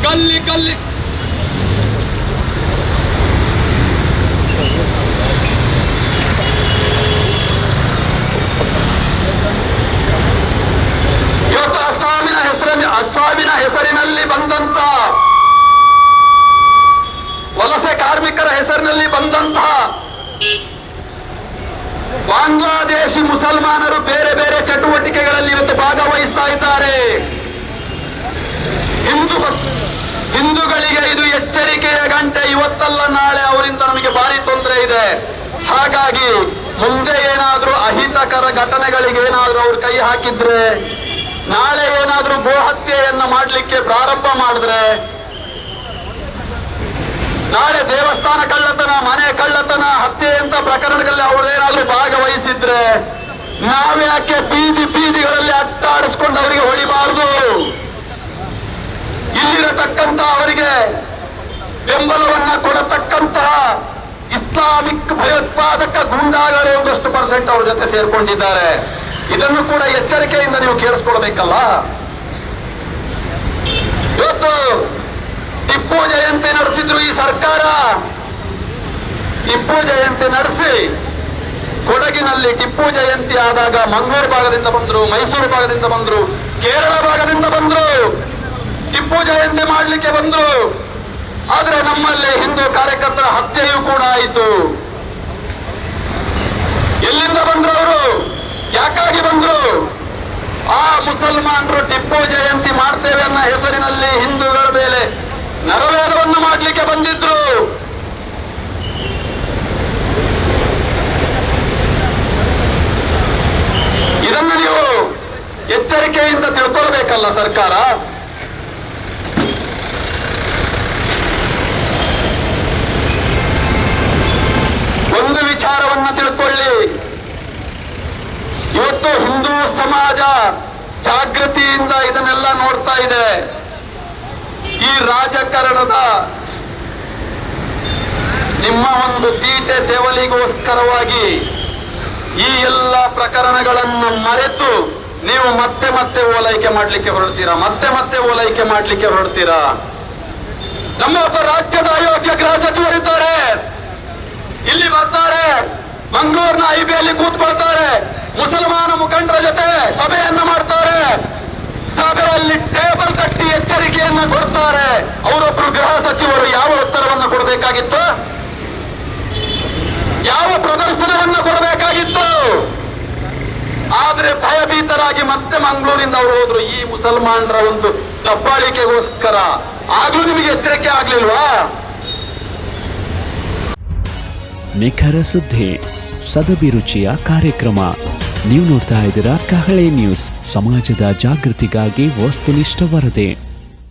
ಗಲ್ಲಿ ಇವತ್ತು ಅಸ್ಸಾಮಿನ ಹೆಸರಿನಲ್ಲಿ ಬಂದಂತ ವಲಸೆ ಕಾರ್ಮಿಕರ ಹೆಸರಿನಲ್ಲಿ ಬಂದಂತಹ ಬಾಂಗ್ಲಾದೇಶಿ ಮುಸಲ್ಮಾನರು ಬೇರೆ ಬೇರೆ ಚಟುವಟಿಕೆಗಳಲ್ಲಿ ಇವತ್ತು ಭಾಗವಹಿಸ್ತಾ ಇದ್ದಾರೆ. ಹಿಂದೂಗಳಿಗೆ ಇದು ಎಚ್ಚರಿಕೆಯ ಗಂಟೆ. ಇವತ್ತಲ್ಲ ನಾಳೆ ಅವರಿಂದ ನಮಗೆ ಭಾರಿ ತೊಂದರೆ ಇದೆ. ಹಾಗಾಗಿ ಮುಂದೆ ಏನಾದ್ರೂ ಅಹಿತಕರ ಘಟನೆಗಳಿಗೆ ಏನಾದ್ರೂ ಅವ್ರು ಕೈ ಹಾಕಿದ್ರೆ, ನಾಳೆ ಏನಾದ್ರೂ ಗೋ ಹತ್ಯೆಯನ್ನ ಮಾಡಲಿಕ್ಕೆ ಪ್ರಾರಂಭ ಮಾಡಿದ್ರೆ, ನಾಳೆ ದೇವಸ್ಥಾನ ಕಳ್ಳತನ, ಮನೆ ಕಳ್ಳತನ, ಹತ್ಯೆ ಅಂತ ಪ್ರಕರಣಗಳಲ್ಲಿ ಅವರೇನಾದ್ರೂ ಭಾಗವಹಿಸಿದ್ರೆ ನಾವ್ಯಾಕೆ ಬೀದಿಗಳಲ್ಲಿ ಅಟ್ಟಾಡಿಸ್ಕೊಂಡು ಅವರಿಗೆ ಹೊಡಿಬಾರದು? ಇಲ್ಲಿರತಕ್ಕಂತ ಅವರಿಗೆ ಬೆಂಬಲವನ್ನ ಕೊಡತಕ್ಕಂತಹ ಇಸ್ಲಾಮಿಕ್ ಭಯೋತ್ಪಾದಕ ಗೂಂಡಾಗಳು ಒಂದಷ್ಟು % ಅವ್ರ ಜೊತೆ ಸೇರ್ಕೊಂಡಿದ್ದಾರೆ. ಇದನ್ನು ಕೂಡ ಎಚ್ಚರಿಕೆಯಿಂದ ನೀವು ಕೇಳಿಸ್ಕೊಳ್ಬೇಕಲ್ಲ. ಇವತ್ತು ಟಿಪ್ಪು ಜಯಂತಿ ನಡೆಸಿದ್ರು ಈ ಸರ್ಕಾರ. ಟಿಪ್ಪು ಜಯಂತಿ ನಡೆಸಿ ಕೊಡಗಿನಲ್ಲಿ ಟಿಪ್ಪು ಜಯಂತಿ ಆದಾಗ ಮಂಗಳೂರು ಭಾಗದಿಂದ ಬಂದ್ರು, ಮೈಸೂರು ಭಾಗದಿಂದ ಬಂದ್ರು, ಕೇರಳ ಭಾಗದಿಂದ ಬಂದ್ರು, ಟಿಪ್ಪು ಜಯಂತಿ ಮಾಡಲಿಕ್ಕೆ ಬಂದ್ರು. ಆದ್ರೆ ನಮ್ಮಲ್ಲಿ ಹಿಂದೂ ಕಾರ್ಯಕರ್ತರ ಹತ್ಯೆಯೂ ಕೂಡ ಆಯಿತು. ಎಲ್ಲಿಂದ ಬಂದ್ರು ಅವರು? ಯಾಕಾಗಿ ಬಂದ್ರು? ಆ ಮುಸಲ್ಮಾನರು ಟಿಪ್ಪು ಜಯಂತಿ ಮಾಡ್ತೇವೆ ಅನ್ನೋ ಹೆಸರಿನಲ್ಲಿ ಹಿಂದೂಗಳ ಮೇಲೆ ನರಮೇಧವನ್ನು ಮಾಡಲಿಕ್ಕೆ ಬಂದಿದ್ರು. ಇದನ್ನು ನೀವು ಎಚ್ಚರಿಕೆಯಿಂದ ತಿಳ್ಕೊಳ್ಬೇಕಲ್ಲ ಸರ್ಕಾರ. ಒಂದು ವಿಚಾರವನ್ನ ತಿಳ್ಕೊಳ್ಳಿ, ಇವತ್ತು ಹಿಂದೂ ಸಮಾಜ ಜಾಗೃತಿಯಿಂದ ಇದನ್ನೆಲ್ಲ ನೋಡ್ತಾ ಇದೆ. ಈ ರಾಜಕಾರಣದ ನಿಮ್ಮ ಒಂದು ತೀಟೆ ದೇವಲಿಗೋಸ್ಕರವಾಗಿ ಈ ಎಲ್ಲ ಪ್ರಕರಣಗಳನ್ನು ಮರೆತು ನೀವು ಮತ್ತೆ ಓಲೈಕೆ ಮಾಡಲಿಕ್ಕೆ ಹೊರಡ್ತೀರಾ. ನಮ್ಮ ಒಬ್ಬ ರಾಜ್ಯದ ಅಯೋಗ್ಯ ಗೃಹ ಸಚಿವರಿದ್ದಾರೆ, ಇಲ್ಲಿ ಬರ್ತಾರೆ, ಮಂಗಳೂರಿನ IBಯಲ್ಲಿ ಕೂತ್ಕೊಳ್ತಾರೆ, ಮುಸಲ್ಮಾನ ಮುಖಂಡರ ಜೊತೆ ಸಭೆಯನ್ನ ಮಾಡ್ತಾರೆ, ಸಭೆಯಲ್ಲಿ ಟೇಬಲ್ ತಟ್ಟಿ ಎಚ್ಚರಿಕೆಯನ್ನ ಕೊಡ್ತಾರೆ. ಅವರೊಬ್ಬರು ಗೃಹ ಸಚಿವರು ಯಾವ ಉತ್ತರವನ್ನು ಕೊಡಬೇಕಾಗಿತ್ತು? ಯಾವ ಪ್ರದರ್ಶನವನ್ನ ಕೊಡಬೇಕಾಗಿತ್ತು? ಆದ್ರೆ ಭಯಭೀತರಾಗಿ ಮತ್ತೆ ಮಂಗಳೂರಿಂದ ಅವರು ಹೋದ್ರು ಈ ಮುಸಲ್ಮಾನರ ಒಂದು ದಬ್ಬಾಳಿಕೆಗೋಸ್ಕರ. ಆಗ್ಲೂ ನಿಮಗೆ ಎಚ್ಚರಿಕೆ ಆಗ್ಲಿಲ್ವಾ? ನಿಖರ ಸುದ್ದಿ, ಸದಭಿರುಚಿಯ ಕಾರ್ಯಕ್ರಮ. ನೀವು ನೋಡ್ತಾ ಇದ್ದೀರಾ ಕಹಳೆ ನ್ಯೂಸ್, ಸಮಾಜದ ಜಾಗೃತಿಗಾಗಿ ವಸ್ತುನಿಷ್ಠ ವರದಿ.